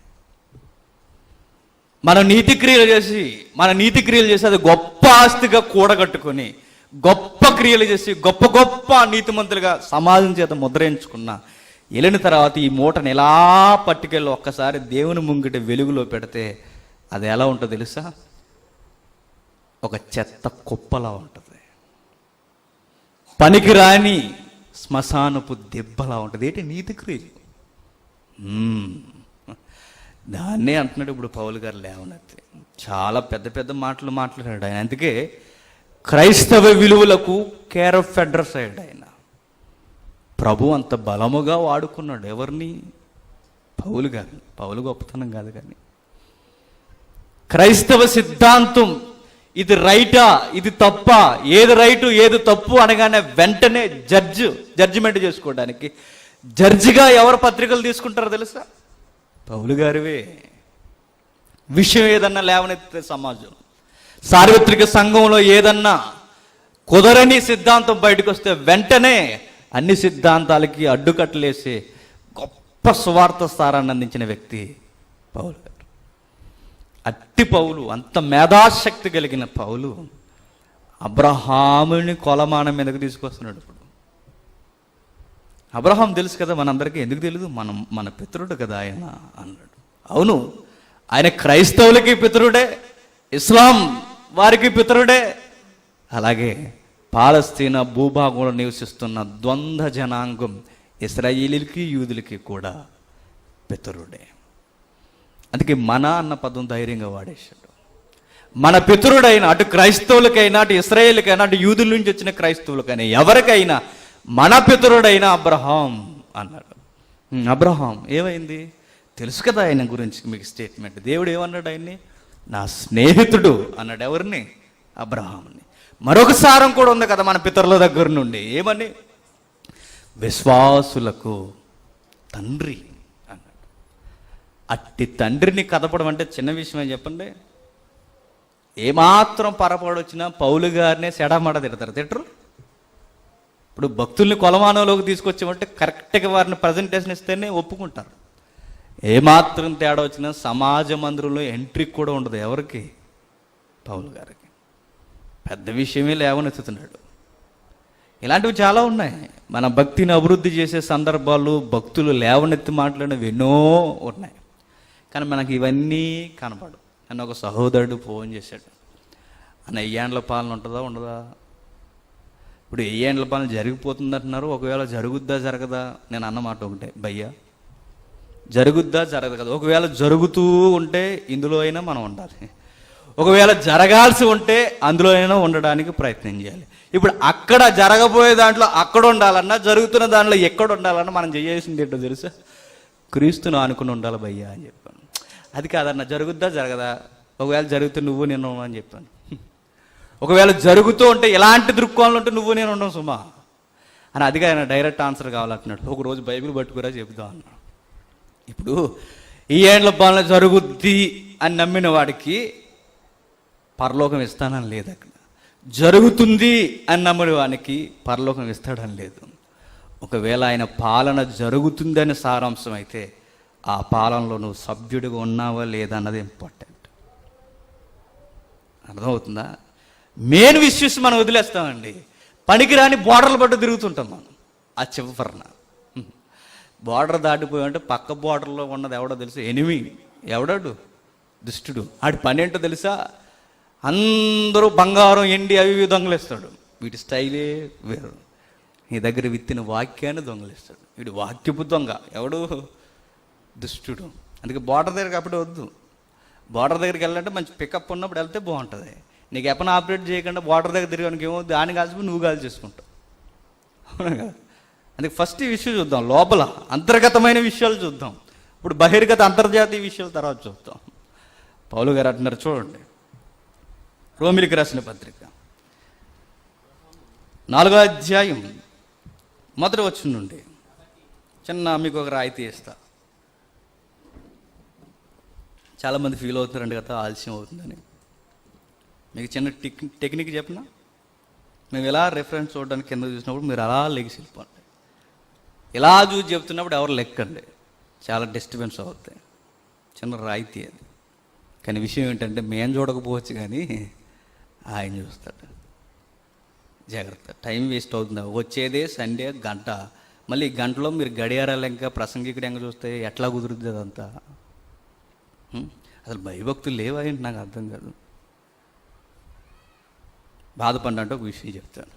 మన నీతి క్రియలు చేసి అది గొప్ప ఆస్తిగా కూడగట్టుకొని గొప్ప క్రియలు చేసి గొప్ప గొప్ప నీతిమంతులుగా సమాజం చేత ముద్రించుకున్న వెళ్ళిన తర్వాత ఈ మూటను ఎలా పట్టుకెళ్ళి ఒక్కసారి దేవుని ముంగిట వెలుగులో పెడితే అది ఎలా ఉంటుందో తెలుసా? ఒక చెత్త కుప్పలా ఉంటుంది, పనికిరాని శ్మశానపు దెబ్బలా ఉంటుంది. ఏంటి? నీతి క్రియలు. దాన్నే అంటున్నాడు ఇప్పుడు పౌలు గారు లేవనెత్తి. చాలా పెద్ద పెద్ద మాటలు మాట్లాడాడు ఆయన. అందుకే క్రైస్తవ విలువలకు కేర్ ఆఫ్ అడ్రస్ అయ్యాడు ఆయన. ప్రభు అంత బలముగా వాడుకున్నాడు ఎవరిని? పౌలు గారు. పౌలు గొప్పతనం కాదు, కానీ క్రైస్తవ సిద్ధాంతం ఇది రైటా ఇది తప్ప, ఏది రైటు ఏది తప్పు అనగానే వెంటనే జడ్జిమెంట్ చేసుకోవడానికి జడ్జిగా ఎవరు పత్రికలు తీసుకుంటారో తెలుసా? పౌలు గారివే. విషయం ఏదన్నా లేవనెత్తే సమాజం, సార్వత్రిక సంఘంలో ఏదన్నా కుదరని సిద్ధాంతం బయటకు వస్తే వెంటనే అన్ని సిద్ధాంతాలకి అడ్డుకట్టలేసి గొప్ప సువార్త సారాన్ని అందించిన వ్యక్తి పౌలు గారు. అట్టి పౌలు, అంత మేధాశక్తి కలిగిన పౌలు అబ్రహాముని కొలమానం మీదకు తీసుకొస్తున్నాడు. ఇప్పుడు అబ్రహాం తెలుసు కదా మనందరికీ, ఎందుకు తెలియదు? మన పితరుడు కదా ఆయన అన్నాడు. అవును, ఆయన క్రైస్తవులకి పితరుడే, ఇస్లాం వారికి పితరుడే, అలాగే పాలస్తీనా భూభాగంలో నివసిస్తున్న ద్వంద్వ జనాంగం ఇశ్రాయేలీలకి యూదులకి కూడా పితరుడే. అందుకే మన అన్న పదం ధైర్యంగా వాడేశాడు. మన పితరుడైన అటు క్రైస్తవులకైనా అటు ఇశ్రాయేలుకైనా అటు యూదుల నుంచి వచ్చిన క్రైస్తవులకైనా ఎవరికైనా మన పితరుడైన అబ్రహాం అన్నాడు. అబ్రహాం ఏమైంది తెలుసు కదా ఆయన గురించి మీకు స్టేట్మెంట్. దేవుడు ఏమన్నాడు ఆయన్ని? నా స్నేహితుడు అన్నాడు. ఎవరిని? అబ్రహాంని. మరొక సారం కూడా ఉంది కదా మన పితరుల దగ్గర నుండి, ఏమని? విశ్వాసులకు తండ్రి అన్నాడు. అట్టి తండ్రిని కదపడం అంటే చిన్న విషయమే చెప్పండి. ఏమాత్రం పొరపాటు వచ్చినా పౌలు గారినే సెడమడ తిట్టరు. ఇప్పుడు భక్తుల్ని కొలమానంలోకి తీసుకొచ్చామంటే కరెక్ట్గా వారిని ప్రజెంటేషన్ ఇస్తేనే ఒప్పుకుంటారు. ఏమాత్రం తేడా వచ్చినా సమాజ మందిరంలో ఎంట్రీ కూడా ఉండదు. ఎవరికి? పౌలు గారికి. పెద్ద విషయమే లేవనెత్తుతున్నాడు. ఇలాంటివి చాలా ఉన్నాయి. మన భక్తిని అభివృద్ధి చేసే సందర్భాలు, భక్తులు లేవనెత్తి మాట్లాడినవి ఎన్నో ఉన్నాయి. కానీ మనకి ఇవన్నీ కనపడవు. నన్ను ఒక సహోదరుడు ఫోన్ చేశాడు, అన్న 1000 ఏండ్ల పాలన ఉంటుందా ఉండదా? ఇప్పుడు 1000 ఏండ్ల పాలన జరిగిపోతుంది అంటున్నారు, ఒకవేళ జరుగుద్దా జరగదా? నేను అన్నమాట ఒకటే, భయ్యా జరుగుద్దా జరగదు కదా. ఒకవేళ జరుగుతూ ఉంటే ఇందులో అయినా మనం ఉండాలి, ఒకవేళ జరగాల్సి ఉంటే అందులో అయినా ఉండడానికి ప్రయత్నం చేయాలి. ఇప్పుడు అక్కడ జరగబోయే దాంట్లో అక్కడ ఉండాలన్నా, జరుగుతున్న దాంట్లో ఎక్కడ ఉండాలన్నా మనం చేయాల్సింది ఏంటో తెలుసా? క్రీస్తును ఆనుకుని ఉండాలి భయ్యా అని చెప్పాను. అది కాదన్న జరుగుద్దా జరగదా? ఒకవేళ జరిగితే నువ్వు నేను అని చెప్పాను. ఒకవేళ జరుగుతూ ఉంటే ఎలాంటి దృక్కోణాలు ఉంటే నువ్వు నేను ఉండవు సుమా అని. అదిగా ఆయన డైరెక్ట్ ఆన్సర్ కావాలంటున్నాడు. ఒకరోజు బైబిల్ పట్టుకురా చెబుతాం అన్నాడు. ఇప్పుడు 1000 ఏండ్ల పాలన జరుగుద్ది అని నమ్మిన వాడికి పరలోకం ఇస్తానని లేదు. అక్కడ జరుగుతుంది అని నమ్మిన వానికి పరలోకం ఇస్తాడని లేదు. ఒకవేళ ఆయన పాలన జరుగుతుందని సారాంశం అయితే ఆ పాలనలో నువ్వు సభ్యుడిగా ఉన్నావా లేదా అన్నది ఇంపార్టెంట్. అర్థమవుతుందా? మెయిన్ విషయస్ మనం వదిలేస్తామండి. పనికిరాని బోర్డర్లు పట్టు తిరుగుతుంటాం మనం ఆ చివరన. బార్డర్ దాటిపోయి అంటే పక్క బార్డర్లో ఉన్నది ఎవడో తెలుసు, ఎనిమి. ఎవడాడు? దుష్టుడు. ఆడి పని ఏంటో తెలుసా? అందరూ బంగారం ఎండి అవి ఇవి దొంగలిస్తాడు. వీటి స్టైలే వేరు. నీ దగ్గర విత్తిన వాక్యాన్ని దొంగలిస్తాడు. వీడు వాక్యపు దొంగ. ఎవడు? దుష్టుడు. అందుకే బార్డర్ దగ్గర కాబట్టి వద్దు. బార్డర్ దగ్గరికి వెళ్ళాలంటే మంచి పికప్ ఉన్నప్పుడు వెళ్తే బాగుంటుంది. నీకు ఎప్పని ఆపరేట్ చేయకుండా బార్డర్ దగ్గర తిరగడానికి ఏమో దాన్ని కాల్చిపోయి నువ్వు కాల్ చేసుకుంటావు. అవునా కదా? అందుకే ఫస్ట్ ఈ విషయం చూద్దాం, లోపల అంతర్గతమైన విషయాలు చూద్దాం. ఇప్పుడు బహిర్గత అంతర్జాతీయ విషయాలు తర్వాత చూద్దాం. పౌలు గారు అంటున్నారు చూడండి, రోమిలికి రాసిన పత్రిక 4వ అధ్యాయం 1వ వచనం నుండి చిన్న మీకు ఒక రాయితీ ఇస్తా. చాలామంది ఫీల్ అవుతున్నారండి కదా ఆలస్యం అవుతుందని. మీకు చిన్న టెక్నిక్ చెప్పిన, మేము ఎలా రెఫరెన్స్ చూడడానికి కింద చూసినప్పుడు మీరు అలా లెగిసి వెళ్ళిపోండి. ఇలా చూసి చెప్తున్నప్పుడు ఎవరు లెక్కండి, చాలా డిస్టర్బెన్స్ అవుతాయి. చిన్న రాయితీ అది. కానీ విషయం ఏంటంటే మేము చూడకపోవచ్చు కానీ ఆయన చూస్తాడు. జాగ్రత్త, టైం వేస్ట్ అవుతుంది. వచ్చేదే సండే గంట, మళ్ళీ ఈ గంటలో మీరు గడియారాలు ఇంకా ప్రసంగికుడు ఇంకా చూస్తే ఎట్లా కుదురుద్ది అదంతా? అసలు భయభక్తులు లేవా ఏంటి నాకు అర్థం కాదు. బాధపడినట్టు ఒక విషయం చెప్తాను.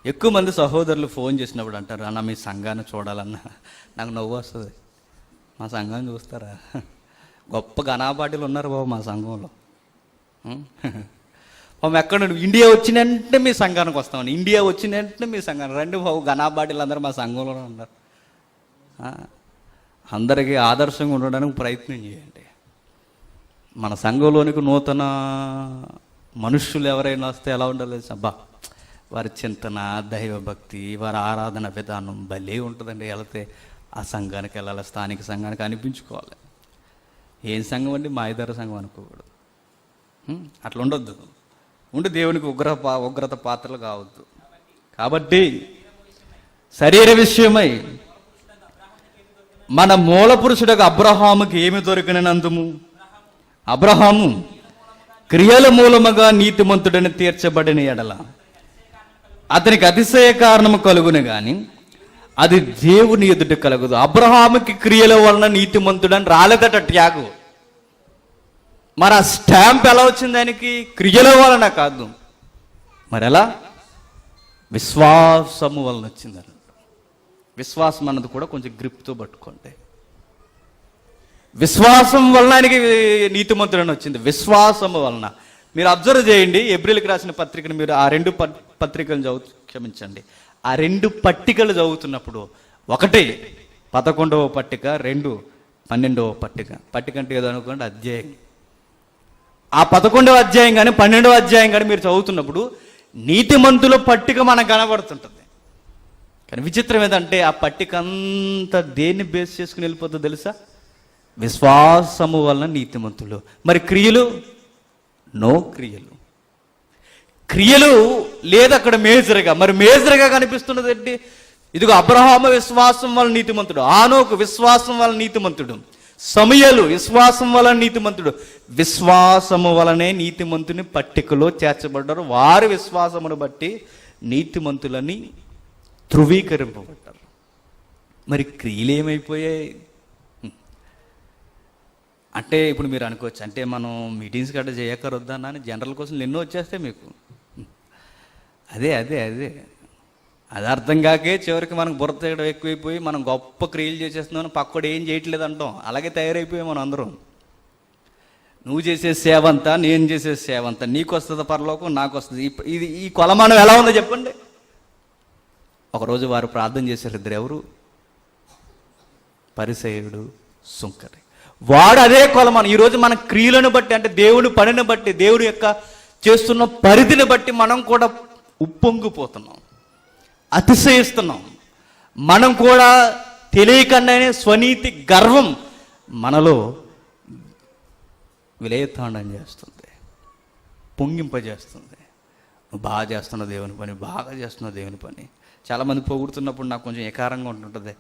ఎక్కువ మంది సహోదరులు ఫోన్ చేసినప్పుడు అంటారు, అన్న మీ సంఘాన్ని చూడాలన్నా. నాకు నవ్వు వస్తుంది. మా సంఘాన్ని చూస్తారా? గొప్ప ఘనాపాటిలు ఉన్నారు బాబు మా సంఘంలో. బాబు ఎక్కడ ఇండియా వచ్చిన వెంటనే మీ సంఘానికి వస్తామని, ఇండియా వచ్చిన వెంటనే మీ సంఘానికి రండి బాబు, ఘనాపాటిలు అందరూ మా సంఘంలోనే ఉన్నారు. అందరికీ ఆదర్శంగా ఉండడానికి ప్రయత్నం చేయండి. మన సంఘంలోనికి నూతన మనుష్యులు ఎవరైనా వస్తే ఎలా ఉండాలి? అబ్బా, వారి చింతన, దైవభక్తి, వారి ఆరాధన విధానం భలే ఉంటుందండి. వెళితే ఆ సంఘానికి వెళ్ళాలి, స్థానిక సంఘానికి అనిపించుకోవాలి. ఏం సంఘం అండి? మా ఇద్దరు సంఘం అనుకోకూడదు. అట్లా ఉండొద్దు. ఉండి దేవునికి ఉగ్రత పాత్రలు కావద్దు. కాబట్టి శరీర విషయమై మన మూల పురుషుడు అబ్రహాముకి ఏమి దొరికినందుము? అబ్రహాము క్రియల మూలముగా నీతిమంతుడని తీర్చబడిన ఎడల అతనికి అతిశయ కారణము కలుగును గాని అది దేవుని ఎదుట కలగదు. అబ్రహాముకి క్రియల వలన నీతిమంతుడని రాలేదట ట్యాగు. మరి ఆ స్టాంప్ ఎలా వచ్చింది ఆయనకి? క్రియల వలన కాదు, మరి ఎలా? విశ్వాసము వలన వచ్చింది. విశ్వాసం అన్నది కూడా కొంచెం గ్రిప్తో పట్టుకోండి. విశ్వాసం వలన ఆయనకి నీతిమంతుడని వచ్చింది. విశ్వాసము వలన. మీరు అబ్జర్వ్ చేయండి, ఏప్రిల్కి రాసిన పత్రికను మీరు ఆ 2 పత్రికలు క్షమించండి, ఆ 2 పట్టికలు చదువుతున్నప్పుడు, 1 11వ పట్టిక, 2 12వ పట్టిక. పట్టిక అంటే ఏదో అనుకోండి, అధ్యాయం. ఆ 11వ అధ్యాయం కానీ 12వ అధ్యాయం కానీ మీరు చదువుతున్నప్పుడు నీతిమంతుల పట్టిక మనకు కనబడుతుంటుంది. కానీ విచిత్రం ఏదంటే ఆ పట్టిక అంతా దేన్ని బేస్ చేసుకుని వెళ్ళిపోతుందో తెలుసా? విశ్వాసము వలన నీతిమంతులు. మరి క్రియలు? నో క్రియలు. క్రియలు లేదు అక్కడ మేజర్గా. మరి మేజర్గా కనిపిస్తున్నది ఏంటి? ఇదిగో అబ్రహాము విశ్వాసం వలన నీతిమంతుడు, ఆనోకు విశ్వాసం వలన నీతిమంతుడు, సమూయేలు విశ్వాసం వలన నీతిమంతుడు. విశ్వాసము వలనే నీతిమంతుని పట్టికలో చేర్చబడ్డారు. వారి విశ్వాసమును బట్టి నీతిమంతులని ధృవీకరింపబడ్డారు. మరి క్రియలు ఏమైపోయాయి అంటే ఇప్పుడు మీరు అనుకోవచ్చు, అంటే మనం మీటింగ్స్ గట్రా చేయకరొద్దా అని జనరల్ కోసం ఎన్నో వచ్చేస్తే మీకు అదే అదే అదే అది అర్థం కాకే చివరికి మనకు బుర్ర తీయడం ఎక్కువైపోయి మనం గొప్ప క్రియలు చేసేస్తున్నాం, పక్కడు ఏం చేయట్లేదు అంటాం. అలాగే తయారైపోయాం మనం అందరం. నువ్వు చేసే సేవ అంతా, నేను చేసే సేవ అంతా, నీకు వస్తుంది పరలోకం, నాకు వస్తుంది. ఇది ఈ కొలమానం ఎలా ఉందో చెప్పండి. ఒకరోజు వారు ప్రార్థన చేశారు ఇద్దరు. ఎవరు? పరిసయ్యుడు, సుంకరి. వాడు అదే కొలమానం. ఈరోజు మన క్రియలను బట్టి, అంటే దేవుని పనిని బట్టి, దేవుడి యొక్క చేస్తున్న పరిధిని బట్టి మనం కూడా ఉప్పొంగిపోతున్నాం, అతిశయిస్తున్నాం. మనం కూడా తెలియకుండానే స్వనీతి గర్వం మనలో విలయతాండం చేస్తుంది, పొంగింపజేస్తుంది. నువ్వు బాగా చేస్తున్నావు దేవుని పని, బాగా చేస్తున్నావు దేవుని పని. చాలామంది పొగుడుతున్నప్పుడు నాకు కొంచెం ఏకారంగా ఉంటుంటుంది.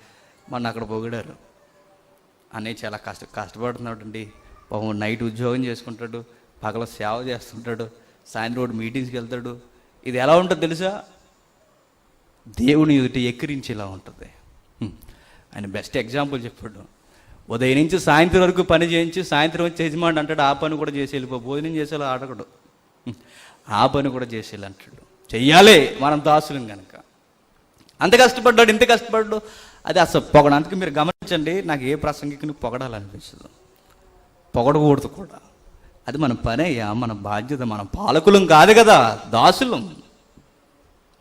మొన్న అక్కడ పొగిడారు, అన్నయ్య చాలా కష్టపడుతున్నాడు అండి పాపం, నైట్ ఉద్యోగం చేసుకుంటాడు, పగల సేవ చేస్తుంటాడు, సాయంత్రం మీటింగ్స్కి వెళ్తాడు. ఇది ఎలా ఉంటుంది తెలుసా? దేవుని ఎదుట ఎక్కిరించేలా ఉంటుంది. ఆయన బెస్ట్ ఎగ్జాంపుల్ చెప్పాడు. ఉదయం నుంచి సాయంత్రం వరకు పని చేయించి సాయంత్రం వచ్చి యజమాని అంటాడు ఆ పని కూడా చేసి వెళ్ళిపో, భోజనం చేసేలా అడగడు, ఆ పని కూడా చేసేలా అంటాడు. చెయ్యాలి మనం దాసులం కనుక. అంత కష్టపడ్డాడు, ఇంత కష్టపడ్డాడు, అది అసలు పొగడ. అందుకే మీరు గమనించండి, నాకు ఏ ప్రసంగికుని పొగడాలనిపిస్తుంది, పొగడకూడదు కూడా. అది మన పని అయ్యా, మన బాధ్యత. మనం పాలకులం కాదు కదా, దాసులం.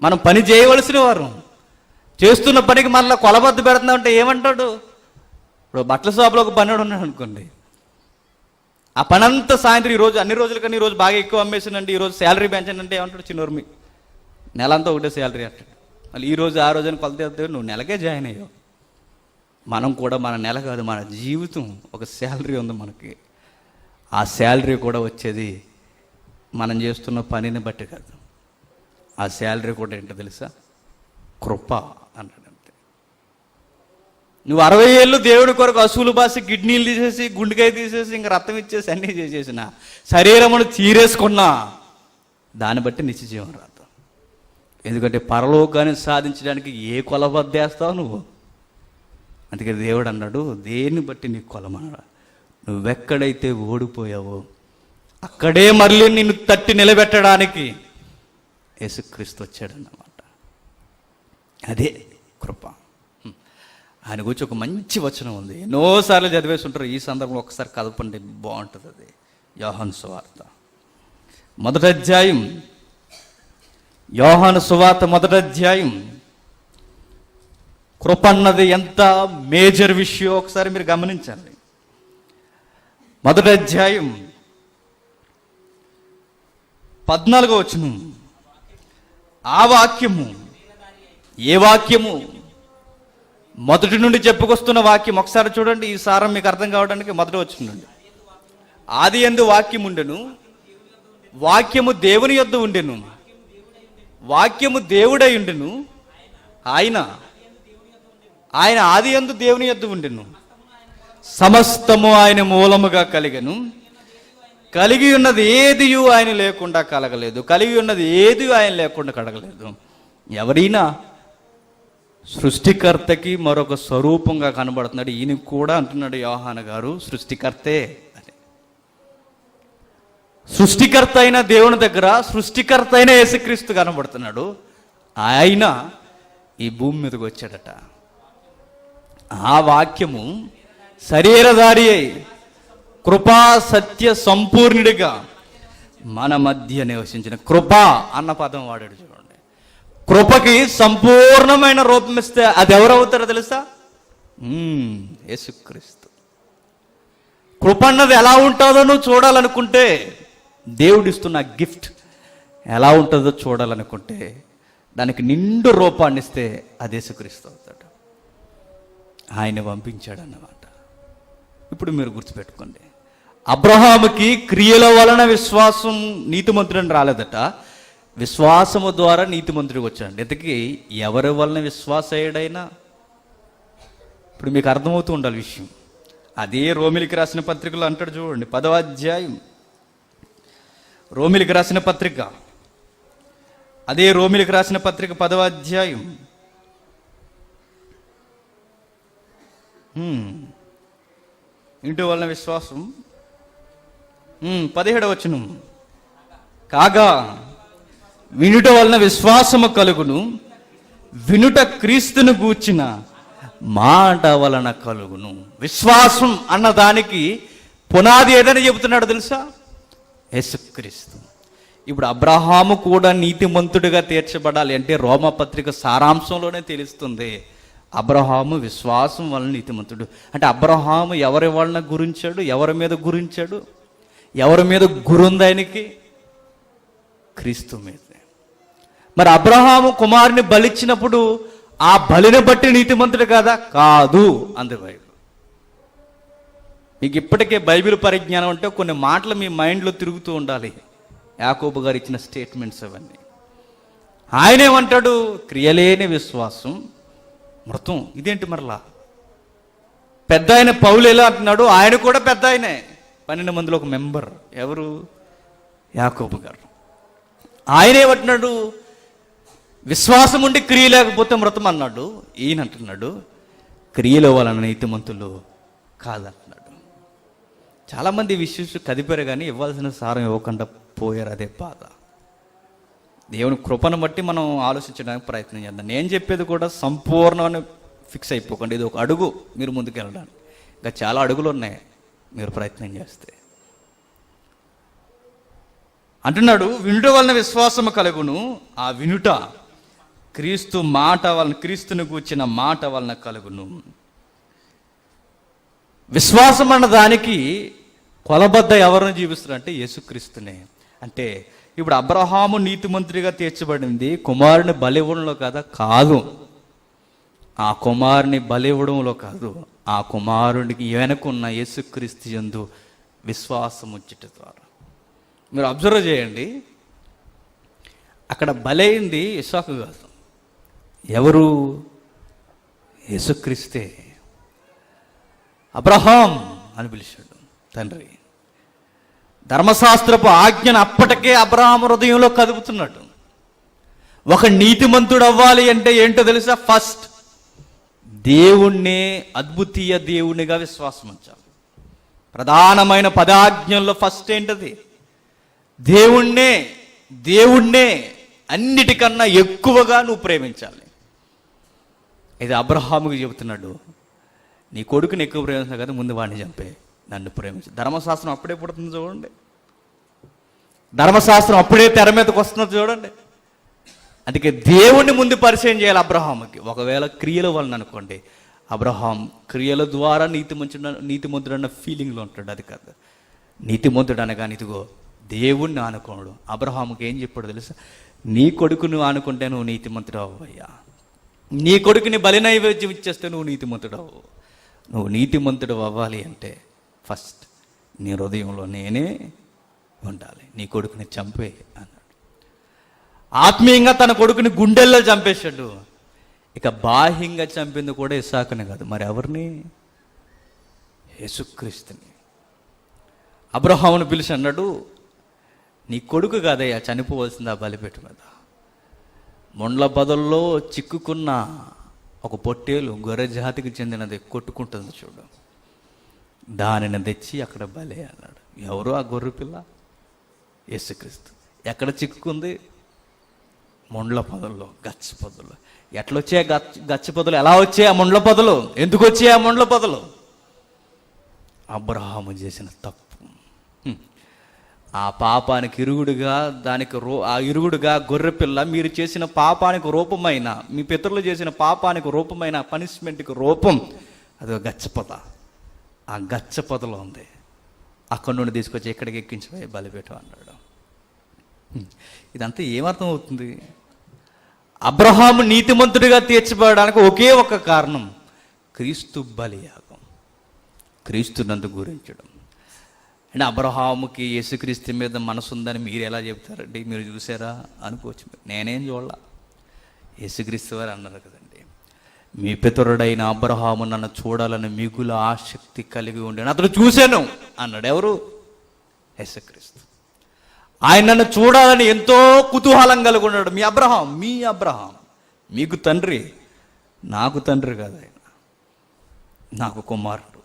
మనం పని చేయవలసిన వారు. చేస్తున్న పనికి మళ్ళీ కొలబద్దు పెడుతున్నామంటే ఏమంటాడు? ఇప్పుడు బట్టల షాపులో ఒక పనివాడు ఉన్నాడు అనుకోండి, ఆ పని అంతా సాయంత్రం ఈరోజు అన్ని రోజుల కన్నా ఈరోజు బాగా ఎక్కువ అమ్మేసానండి, ఈరోజు శాలరీ పెంచండి అంటే ఏమంటాడు? చిన్నోర్మి, నెలంతా ఒకటే శాలరీ అంటాడు. మళ్ళీ ఈరోజు ఆ రోజు అని కొలత నువ్వు నెలకే జాయిన్ అయ్యావు. మనం కూడా మన నెల కాదు, మన జీవితం ఒక శాలరీ ఉంది మనకి. ఆ శాలరీ కూడా వచ్చేది మనం చేస్తున్న పనిని బట్టి కాదు. ఆ శాలరీ కూడా ఏంటో తెలుసా? కృప అన్నాడు. అంతే. నువ్వు 60 ఏళ్ళు దేవుడి కొరకు అసూలు బాసి కిడ్నీలు తీసేసి గుండెకాయ తీసేసి ఇంకా రక్తం ఇచ్చేసి అన్నీ చేసేసిన శరీరమును తీరేసుకున్నా దాన్ని బట్టి నిత్యజీవం రాదు. ఎందుకంటే పరలోకాన్ని సాధించడానికి ఏ కొలబద్దేస్తావు నువ్వు? అందుకే దేవుడు అన్నాడు, దేన్ని బట్టి నీకు కొలమన్నాడు? నువ్వెక్కడైతే ఓడిపోయావో అక్కడే మళ్ళీ నిన్ను తట్టి నిలబెట్టడానికి యేసుక్రీస్తు వచ్చాడన్నమాట. అదే కృప. ఆయన గురించి ఒక మంచి వచనం ఉంది, ఎన్నోసార్లు చదివేసి ఉంటారు. ఈ సందర్భంలో ఒకసారి కదపండి, బాగుంటుంది. అది యోహాను సువార్త 1వ అధ్యాయం. యోహాను సువార్త 1వ అధ్యాయం. కృప అన్నది ఎంత మేజర్ విషయం ఒకసారి మీరు గమనించండి. 1వ అధ్యాయం 14వ వచనం. ఆ వాక్యము, ఏ వాక్యము? మొదటి నుండి చెప్పుకొస్తున్న వాక్యం. ఒకసారి చూడండి, ఈ సారం మీకు అర్థం కావడానికి మొదటి వచనం నుండి. ఆది యందు వాక్యం ఉండెను, వాక్యము దేవుని యొద్ద ఉండెను, వాక్యము దేవుడై ఉండెను, ఆయన ఆది యందు దేవుని యొద్ద ఉండెను, సమస్తము ఆయన మూలముగా కలిగెను, కలిగి ఉన్నది ఏదియు ఆయన లేకుండా కలగలేదు, కలిగి ఉన్నది ఏది ఆయన లేకుండా కలగలేదు. ఎవరైనా సృష్టికర్తకి మరొక స్వరూపంగా కనబడుతున్నాడు. ఈయన కూడా అంటున్నాడు యోహాను గారు, సృష్టికర్తే అని. సృష్టికర్త అయిన దేవుని దగ్గర సృష్టికర్త అయిన యేసుక్రీస్తు కనబడుతున్నాడు. ఆయన ఈ భూమి మీదకి వచ్చాడట. ఆ వాక్యము శరీరధారి అయి కృపా సత్య సంపూర్ణుడిగా మన మధ్య నివసించిన. కృప అన్న పదం వాడాడు చూడండి. కృపకి సంపూర్ణమైన రూపం ఇస్తే అది ఎవరవుతారో తెలుసా? యేసుక్రీస్తు. కృప అన్నది ఎలా ఉంటుందో నువ్వు చూడాలనుకుంటే, దేవుడిస్తున్న గిఫ్ట్ ఎలా ఉంటుందో చూడాలనుకుంటే, దానికి నిండు రూపాన్ని ఇస్తే అది యేసుక్రీస్తు అవుతాడు. ఆయన పంపించాడు అన్నమాట. ఇప్పుడు మీరు గుర్తుపెట్టుకోండి, అబ్రహాముకి క్రియల వలన విశ్వాసం నీతిమంతుడని రాలేదట, విశ్వాసము ద్వారా నీతిమంతుడికి వచ్చాడు. ఇంతకీ ఎవరి వలన విశ్వాస అయ్యాడైనా? ఇప్పుడు మీకు అర్థమవుతూ ఉండాలి విషయం. అదే రోమిలికి రాసిన పత్రికలో అంటాడు చూడండి, 10వ అధ్యాయం. రోమిలికి రాసిన పత్రిక, అదే రోమిలికి రాసిన పత్రిక 10వ అధ్యాయం. ఇంటి వలన విశ్వాసం. 17వ వచనం. కాగా వినుట వలన విశ్వాసము కలుగును, వినుట క్రీస్తును గూర్చిన మాట వలన కలుగును. విశ్వాసం అన్నదానికి పునాది ఏదని చెబుతున్నాడు తెలుసా? యేసుక్రీస్తు. ఇప్పుడు అబ్రహాము కూడా నీతిమంతుడిగా తీర్చబడాలి అంటే రోమపత్రిక సారాంశంలోనే తెలుస్తుంది. అబ్రహాము విశ్వాసం వలన నీతిమంతుడు అంటే అబ్రహాము ఎవరి వలన గురించాడు? ఎవరి మీద గురించాడు? ఎవరి మీద గురుంది ఆయనకి? క్రీస్తు మీద. మరి అబ్రహాము కుమారుని బలిచ్చినప్పుడు ఆ బలిని బట్టి నీతిమంతుడు కాదా? కాదు అంది బైబిల్. మీకు ఇప్పటికే బైబిల్ పరిజ్ఞానం అంటే కొన్ని మాటలు మీ మైండ్లో తిరుగుతూ ఉండాలి. యాకోబు గారు ఇచ్చిన స్టేట్మెంట్స్ అవన్నీ. ఆయనేమంటాడు? క్రియలేని విశ్వాసం మృతం. ఇదేంటి మరలా? పెద్ద ఆయన పౌలు ఎలా అంటున్నాడు? ఆయన కూడా పెద్ద ఆయనే, 12 మందిలో ఒక మెంబర్. ఎవరు? యాకోబు గారు. ఆయనేమంటున్నాడు? విశ్వాసం ఉండి క్రియ లేకపోతే మృతం అన్నాడు. ఈయన అంటున్నాడు క్రియల వలన నీతిమంతులు కాదంటున్నాడు. చాలామంది విశ్వాసులు కదిపారు కానీ ఇవ్వాల్సిన సారం ఇవ్వకుండా పోయారు. అదే బాధ. దేవుని కృపను బట్టి మనం ఆలోచించడానికి ప్రయత్నం చేద్దాం. నేను చెప్పేది కూడా సంపూర్ణమైన ఫిక్స్ అయిపోకండి. ఇది ఒక అడుగు మీరు ముందుకు వెళ్ళడానికి. ఇంకా చాలా అడుగులు ఉన్నాయి మీరు ప్రయత్నం చేస్తే. అంటున్నాడు, వినుట వలన విశ్వాసము కలుగును, ఆ వినుట క్రీస్తు మాట వలన, క్రీస్తుని కూర్చిన మాట వలన కలుగును. విశ్వాసం అన్న దానికి కొలబద్ద ఎవరిని జీవిస్తున్నారంటే యేసుక్రీస్తునే. అంటే ఇప్పుడు అబ్రహాము నీతిమంతుడిగా తీర్చబడింది కుమారుని బలివ్వడంలో కదా? కాదు. ఆ కుమారుని బలివ్వడంలో కాదు, ఆ కుమారునికి వెనుకున్న యేసుక్రీస్తు యందు విశ్వాసం ఉంచుట ద్వారా. మీరు అబ్జర్వ్ చేయండి, అక్కడ బలైంది ఇస్సాకు కాదు. ఎవరు? యేసుక్రీస్తే. అబ్రహాం అని పిలిచాడు తండ్రి. ధర్మశాస్త్రపు ఆజ్ఞను అప్పటికే అబ్రహాం హృదయంలో కదుపుతున్నాడు. ఒక నీతిమంతుడు అవ్వాలి అంటే ఏంటో తెలుసా? ఫస్ట్ దేవుణ్ణే అద్భుతీయ దేవునిగా విశ్వాసం ఉంచాలి. ప్రధానమైన పదాజ్ఞల్లో ఫస్ట్ ఏంటది? దేవుణ్ణే అన్నిటికన్నా ఎక్కువగా నువ్వు ప్రేమించాలి. ఇది అబ్రహాముకి చెబుతున్నాడు. నీ కొడుకుని ఎక్కువ ప్రేమించాలి కదా, ముందు వాడిని చంపే, నన్ను ప్రేమించు. ధర్మశాస్త్రం అప్పుడే పుడుతుంది చూడండి. ధర్మశాస్త్రం అప్పుడే తెర మీదకి వస్తున్నది చూడండి. అందుకే దేవుణ్ణి ముందు పరిచయం చేయాలి అబ్రహాముకి. ఒకవేళ క్రియల వలన అనుకోండి, అబ్రహాం క్రియల ద్వారా నీతిమంతుడు అన్న ఫీలింగ్లో ఉంటాడు. అది కాదు నీతిమంతుడు అనగానే ఇదిగో దేవుణ్ణి ఆనుకోడు. అబ్రహాముకి ఏం చెప్పాడు తెలుసా? నీ కొడుకును ఆనుకుంటే నువ్వు నీతిమంతుడు అవ్వయ్యా. నీ కొడుకుని బలి నైవేద్యం ఇచ్చేస్తే నువ్వు నీతిమంతుడు అవ్వు. నువ్వు నీతిమంతుడు అవ్వాలి అంటే ఫస్ట్ నీ హృదయంలో నేనే ఉండాలి. నీ కొడుకుని చంపే అన్నాడు. ఆత్మీయంగా తన కొడుకుని గుండెల్లో చంపేశాడు. ఇక బాహ్యంగా చంపింది కూడా ఇస్సాకునే కాదు, మరి ఎవరిని? యేసుక్రీస్తుని. అబ్రహామును పిలిచి అన్నాడు, నీ కొడుకు కాదయ్యా చనిపోవలసింది ఆ బలిపీఠ మీద. మొండ్ల బదుల్లో చిక్కుకున్న ఒక పొట్టేలు గొర్రె జాతికి చెందినది కొట్టుకుంటుంది చూడు, దానిని తెచ్చి అక్కడ బలి అన్నాడు. ఎవరు ఆ గొర్రె పిల్ల? యేసుక్రీస్తు. ఎక్కడ చిక్కుకుంది? మొండ్ల పొదల్లో, గచ్చ పొదలు. ఎట్లొచ్చాయి గచ్చ పొదలు? ఎలా వచ్చాయి ఆ మొండ్ల పొదలు? ఎందుకు వచ్చాయి ఆ మొండ్ల పొదలు? అబ్రహాము చేసిన తప్పు. ఆ పాపానికి ఇరుగుడుగా, ఆ ఇరుగుడుగా గొర్రెపిల్ల మీరు చేసిన పాపానికి రూపమైన, మీ పితరులు చేసిన పాపానికి రూపమైన పనిష్మెంట్కి రూపం అది గచ్చపొద. ఆ గచ్చపొదలో ఉంది. అక్కడి నుండి తీసుకొచ్చి ఎక్కడికి ఎక్కించిపోయి బలిపీఠం అన్నాడు. ఇదంతా ఏమర్థం అవుతుంది? అబ్రహాము నీతిమంతుడిగా తీర్చబడడానికి ఒకే ఒక కారణం, క్రీస్తు బలియాగం, క్రీస్తునందు గురించడం. అంటే అబ్రహాముకి యేసుక్రీస్తు మీద మనసు ఉందని మీరు ఎలా చెప్తారండి? మీరు చూసారా అనుకోవచ్చు. నేనేం చూడాల, యేసుక్రీస్తు వారు అన్నారు కదండి, మీ పితరుడైన అబ్రహాము నన్ను చూడాలని మిగుల ఆసక్తి కలిగి ఉండి అతను చూశాను అన్నాడు. ఎవరు? యేసుక్రీస్తు. ఆయన నన్ను చూడాలని ఎంతో కుతూహలం కలిగి ఉన్నాడు. మీ అబ్రహాం మీకు తండ్రి, నాకు తండ్రి కాదు, ఆయన నాకు కుమారుడు.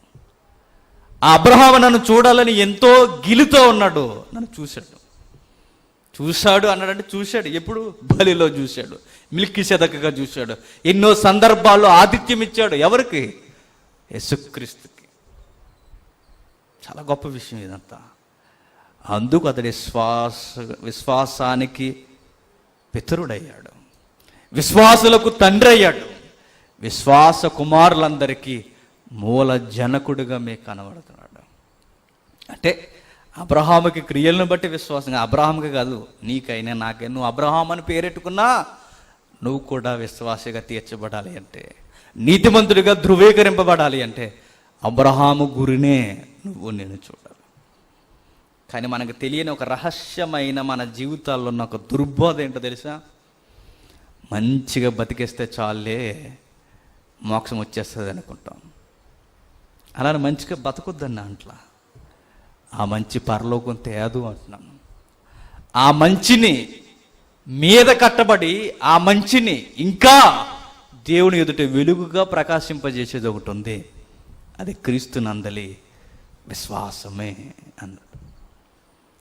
ఆ అబ్రహాము నన్ను చూడాలని ఎంతో గిలితో ఉన్నాడు. నన్ను చూశాడు అన్నాడంటే చూశాడు. ఎప్పుడు? బలిలో చూశాడు, మెల్కీసెదెకుగా చూశాడు. ఎన్నో సందర్భాల్లో ఆతిథ్యం ఇచ్చాడు. ఎవరికి? యేసుక్రీస్తుకి. చాలా గొప్ప విషయం ఇదంతా. అందుకు అతడి విశ్వాసానికి పితరుడయ్యాడు, విశ్వాసులకు తండ్రి అయ్యాడు, విశ్వాస కుమారులందరికీ మూల జనకుడిగా మీకు కనబడుతున్నాడు. అంటే అబ్రహాముకి క్రియలను బట్టి విశ్వాసంగా, అబ్రహాముకి కాదు, నీకైనా నాకైనా, నువ్వు అబ్రహాం అని పేరెట్టుకున్నా నువ్వు కూడా విశ్వాసగా తీర్చబడాలి అంటే, నీతిమంతుడిగా ధృవీకరింపబడాలి అంటే అబ్రహాము గురినే నువ్వు నేను చూడాలి. కానీ మనకు తెలియని ఒక రహస్యమైన మన జీవితాల్లో ఉన్న ఒక దుర్బోధ ఏంటో తెలుసా? మంచిగా బతికేస్తే చాలే మోక్షం వచ్చేస్తుంది అనుకుంటాం. అలానే మంచిగా బతకొద్దన్న అంట్లా, ఆ మంచి పరలోకం తేదు అంటున్నాను. ఆ మంచిని మీద కట్టబడి ఆ మంచిని ఇంకా దేవుని ఎదుట వెలుగుగా ప్రకాశింపజేసేది ఒకటి ఉంది, అది క్రీస్తునందలి విశ్వాసమే అన్నాడు.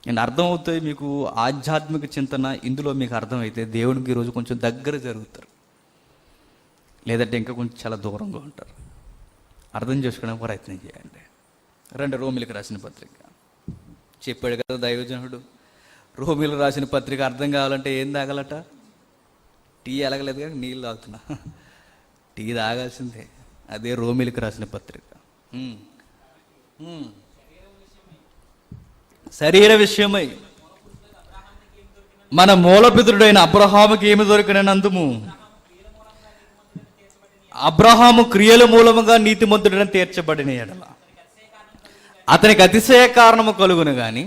నేను అర్థమవుతాయి మీకు ఆధ్యాత్మిక చింతన ఇందులో మీకు అర్థమైతే దేవునికి ఈరోజు కొంచెం దగ్గర జరుగుతారు, లేదంటే ఇంకా కొంచెం చాలా దూరంగా ఉంటారు. అర్థం చేసుకోవడానికి ప్రయత్నం చేయండి. రోమీలకు రాసిన పత్రిక చెప్పాడు కదా దైవజనుడు, రోమీలకు రాసిన పత్రిక అర్థం కావాలంటే ఏం తాగాలట? టీ ఎలగలేదు కానీ నీళ్ళు తాగుతున్నా, టీ తాగాల్సిందే. అదే రోమీలకు రాసిన పత్రిక. శరీర విషయమై మన మూలపితరుడైన అబ్రహాముకి ఏమి దొరికినందుము, అబ్రహాము క్రియల మూలముగా నీతిమంతుడని తీర్చబడిన ఎడల అతనికి అతిశయ కారణము కలుగును గాని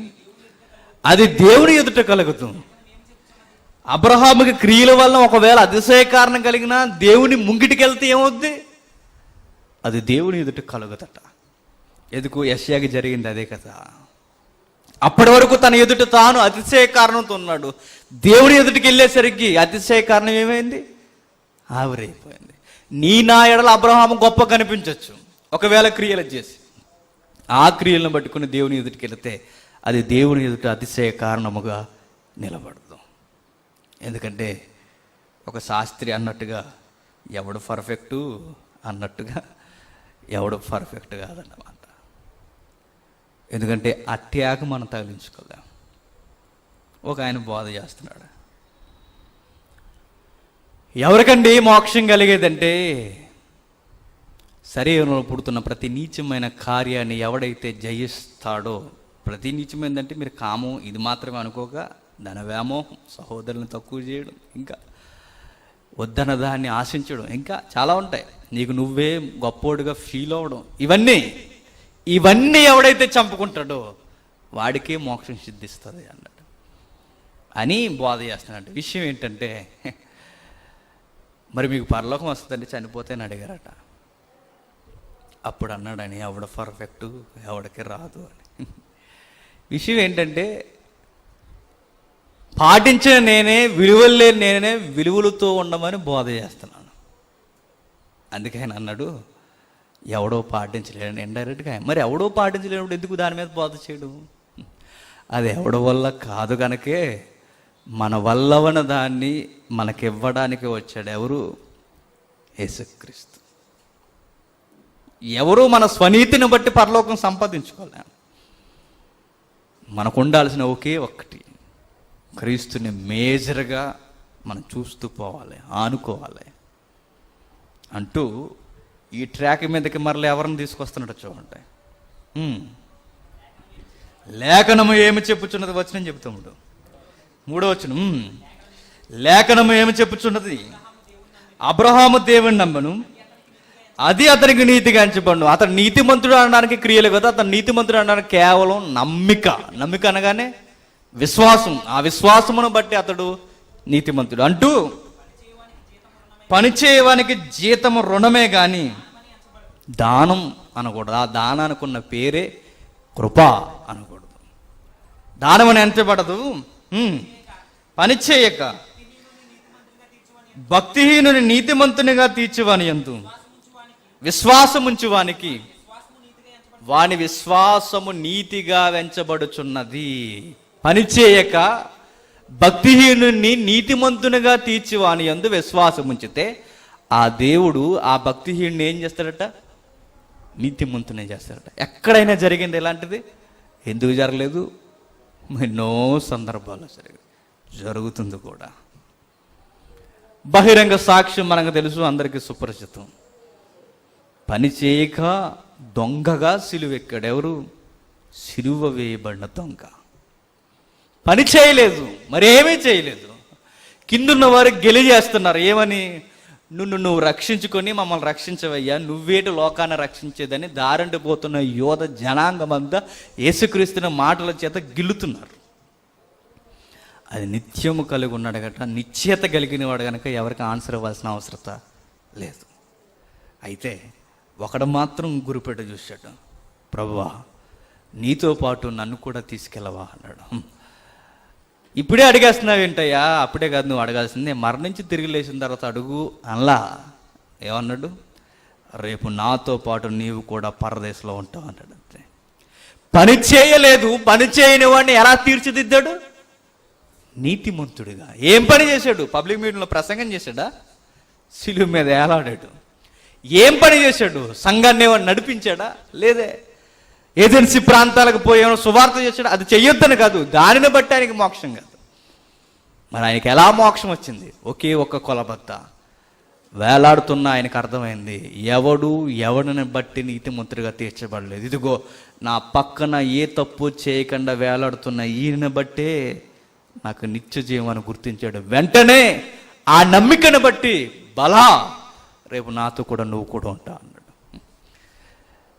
అది దేవుని ఎదుట కలుగుతుంది. అబ్రహాముకి క్రియల వల్ల ఒకవేళ అతిశయ కారణం కలిగినా దేవుని ముంగిటికి వెళ్తే ఏమవుద్ది? అది దేవుని ఎదుట కలుగుతట. ఎందుకు? యెషయాకి జరిగింది అదే కదా. అప్పటి వరకు తన ఎదుట తాను అతిశయ కారణంతో ఉన్నాడు. దేవుని ఎదుటికి వెళ్ళేసరికి అతిశయ కారణం ఏమైంది? ఆవిరైపోయింది. నీ నా ఎడల అబ్రహాము గొప్ప కనిపించవచ్చు ఒకవేళ క్రియలు చేసి, ఆ క్రియలను పట్టుకుని దేవుని ఎదుటికి వెళితే అది దేవుని ఎదుట అతిశయ కారణముగా నిలబడదు. ఎందుకంటే ఒక శాస్త్రి అన్నట్టుగా ఎవడు పర్ఫెక్టు అన్నట్టుగా ఎవడు పర్ఫెక్ట్ కాదన్నమాట. ఎందుకంటే అట్యాక మనం తగిలించుకోలేం. ఒక ఆయన బోధ చేస్తున్నాడు, ఎవరికండి మోక్షం కలిగేదంటే శరీరంలో పుడుతున్న ప్రతి నీచమైన కార్యాన్ని ఎవడైతే జయిస్తాడో, ప్రతి నీచమైందంటే మీరు కామం ఇది మాత్రమే అనుకోక ధనవ్యామోహం, సహోదరులను తక్కువ చేయడం, ఇంకా వద్దన్న దాన్ని ఆశించడం, ఇంకా చాలా ఉంటాయి. నీకు నువ్వే గొప్పోడుగా ఫీల్ అవ్వడం, ఇవన్నీ ఎవడైతే చంపుకుంటాడో వాడికే మోక్షం సిద్ధిస్తుంది అన్నట్టు అని బోధ చేస్తున్నాడు. విషయం ఏంటంటే, మరి మీకు పరలోకం వస్తుందంటే చనిపోతేనే అడిగారట. అప్పుడు అన్నాడని ఎవడ పర్ఫెక్టు ఎవడికి రాదు అని. విషయం ఏంటంటే, పాటించిన నేనే, విలువలు లేని నేనే విలువలతో ఉండమని బోధ చేస్తున్నాను. అందుకే ఆయన అన్నాడు ఎవడో పాటించలేడు ఇండైరెక్ట్గా. మరి ఎవడో పాటించలేనప్పుడు ఎందుకు దాని మీద బోధ చేయడం? అది ఎవడి వల్ల కాదు కనుకే మన వల్లవన దాన్ని మనకివ్వడానికి వచ్చాడు. ఎవరు? యేసుక్రీస్తు. ఎవరు మన స్వనీతిని బట్టి పరలోకం సంపాదించుకోలేము. మనకు ఉండాల్సిన ఒకే ఒక్కటి, క్రీస్తుని మేజర్గా మనం చూస్తూ పోవాలి, ఆనుకోవాలి అంటూ ఈ ట్రాక్ మీదకి మరలా ఎవరిని తీసుకొస్తున్నాడో చూడండి. లేఖనము ఏమి చెప్పుచున్నది? వచనం చెబుతాడు. 3వ వచనం, లేఖనము ఏమి చెప్పుచున్నది? అబ్రహాము దేవుని నమ్మను, అది అతనికి నీతిగా ఎంచబడును. అతను నీతిమంతుడు అనడానికి క్రియలు కదా, అతను నీతిమంతుడు అనడానికి కేవలం నమ్మిక అనగానే విశ్వాసం. ఆ విశ్వాసమును బట్టి అతడు నీతిమంతుడు అంటూ, పనిచేయవానికి జీతము రుణమే కానీ దానం అనకూడదు. ఆ దానానికి ఉన్న పేరే కృప అనకూడదు. దానం అని ఎంచబడదు. పనిచేయక భక్తిహీనుని నీతిమంతునిగా తీర్చువాని యందు విశ్వాసముంచువానికి వాని విశ్వాసము నీతిగా వెంచబడుచున్నది. పనిచేయక భక్తిహీనుని నీతిమంతునిగా తీర్చువాని యందు విశ్వాసం ఉంచితే ఆ దేవుడు ఆ భక్తిహీనుని ఏం చేస్తాడట? నీతిమంతునే చేస్తాడట. ఎక్కడైనా జరిగింది ఇలాంటిది? ఎందుకు జరగలేదు? ఎన్నో సందర్భాల్లో జరుగుతుంది కూడా. బహిరంగ సాక్ష్యం మనకు తెలుసు, అందరికీ సుపరిచితం. పని చేయక దొంగగా సిలువెక్కాడు. ఎవరు? సిలువ వేయబడిన దొంగ. పని చేయలేదు, మరేమీ చేయలేదు. కిందున్న వారు గెలిచేస్తున్నారు. ఏమని? నువ్వు రక్షించుకొని మమ్మల్ని రక్షించవయ్యా, నువ్వేటి లోకాన్ని రక్షించేదని దారంటి పోతున్న యోధ జనాంగం అంతా యేసుక్రీస్తున్న మాటల చేత గిల్లుతున్నారు. అది నిత్యము కలిగి ఉన్నాడు గట్ట, నిశ్చయత కలిగిన వాడు కనుక ఎవరికి ఆన్సర్ ఇవ్వాల్సిన అవసరత లేదు. అయితే ఒకడు మాత్రం గురిపెట్ట చూశాడు, ప్రభువా నీతో పాటు నన్ను కూడా తీసుకెళ్ళవా అన్నాడు. ఇప్పుడే అడిగేస్తున్నావు ఏంటయ్యా? అప్పుడే కాదు నువ్వు అడగాల్సింది, మరణించి తిరిగి లేచిన తర్వాత అడుగు అనలా. ఏమన్నాడు? రేపు నాతో పాటు నీవు కూడా పరదేశంలో ఉంటావు అన్నాడు. అంతే. పని చేయలేదు, పని చేయని వాడిని ఎలా తీర్చిదిద్దాడు? నీతిమంతుడిగా. ఏం పని చేశాడు? పబ్లిక్ మీటింగ్లో ప్రసంగం చేశాడా? శిలువ మీద ఏలాడాడు. ఏం పని చేశాడు? సంఘాన్ని ఏమన్నా నడిపించాడా? లేదే. ఏజెన్సీ ప్రాంతాలకు పోయి ఏమైనా సువార్త చేశాడు? అది చెయ్యొద్దని కాదు, దానిని బట్టి ఆయనకి మోక్షం కాదు. మరి ఆయనకి ఎలా మోక్షం వచ్చింది? ఒకే ఒక్క కొలబద్ద వేలాడుతున్న ఆయనకు అర్థమైంది, ఎవడిని బట్టి నీతిమంతుడిగా తీర్చబడలేదు. ఇదిగో నా పక్కన ఏ తప్పు చేయకుండా వేలాడుతున్న ఈయన బట్టే నాకు నిత్య జీవాన్ని గుర్తించాడు. వెంటనే ఆ నమ్మికను బట్టి బలా, రేపు నాతో కూడా నువ్వు కూడా ఉంటా అన్నాడు.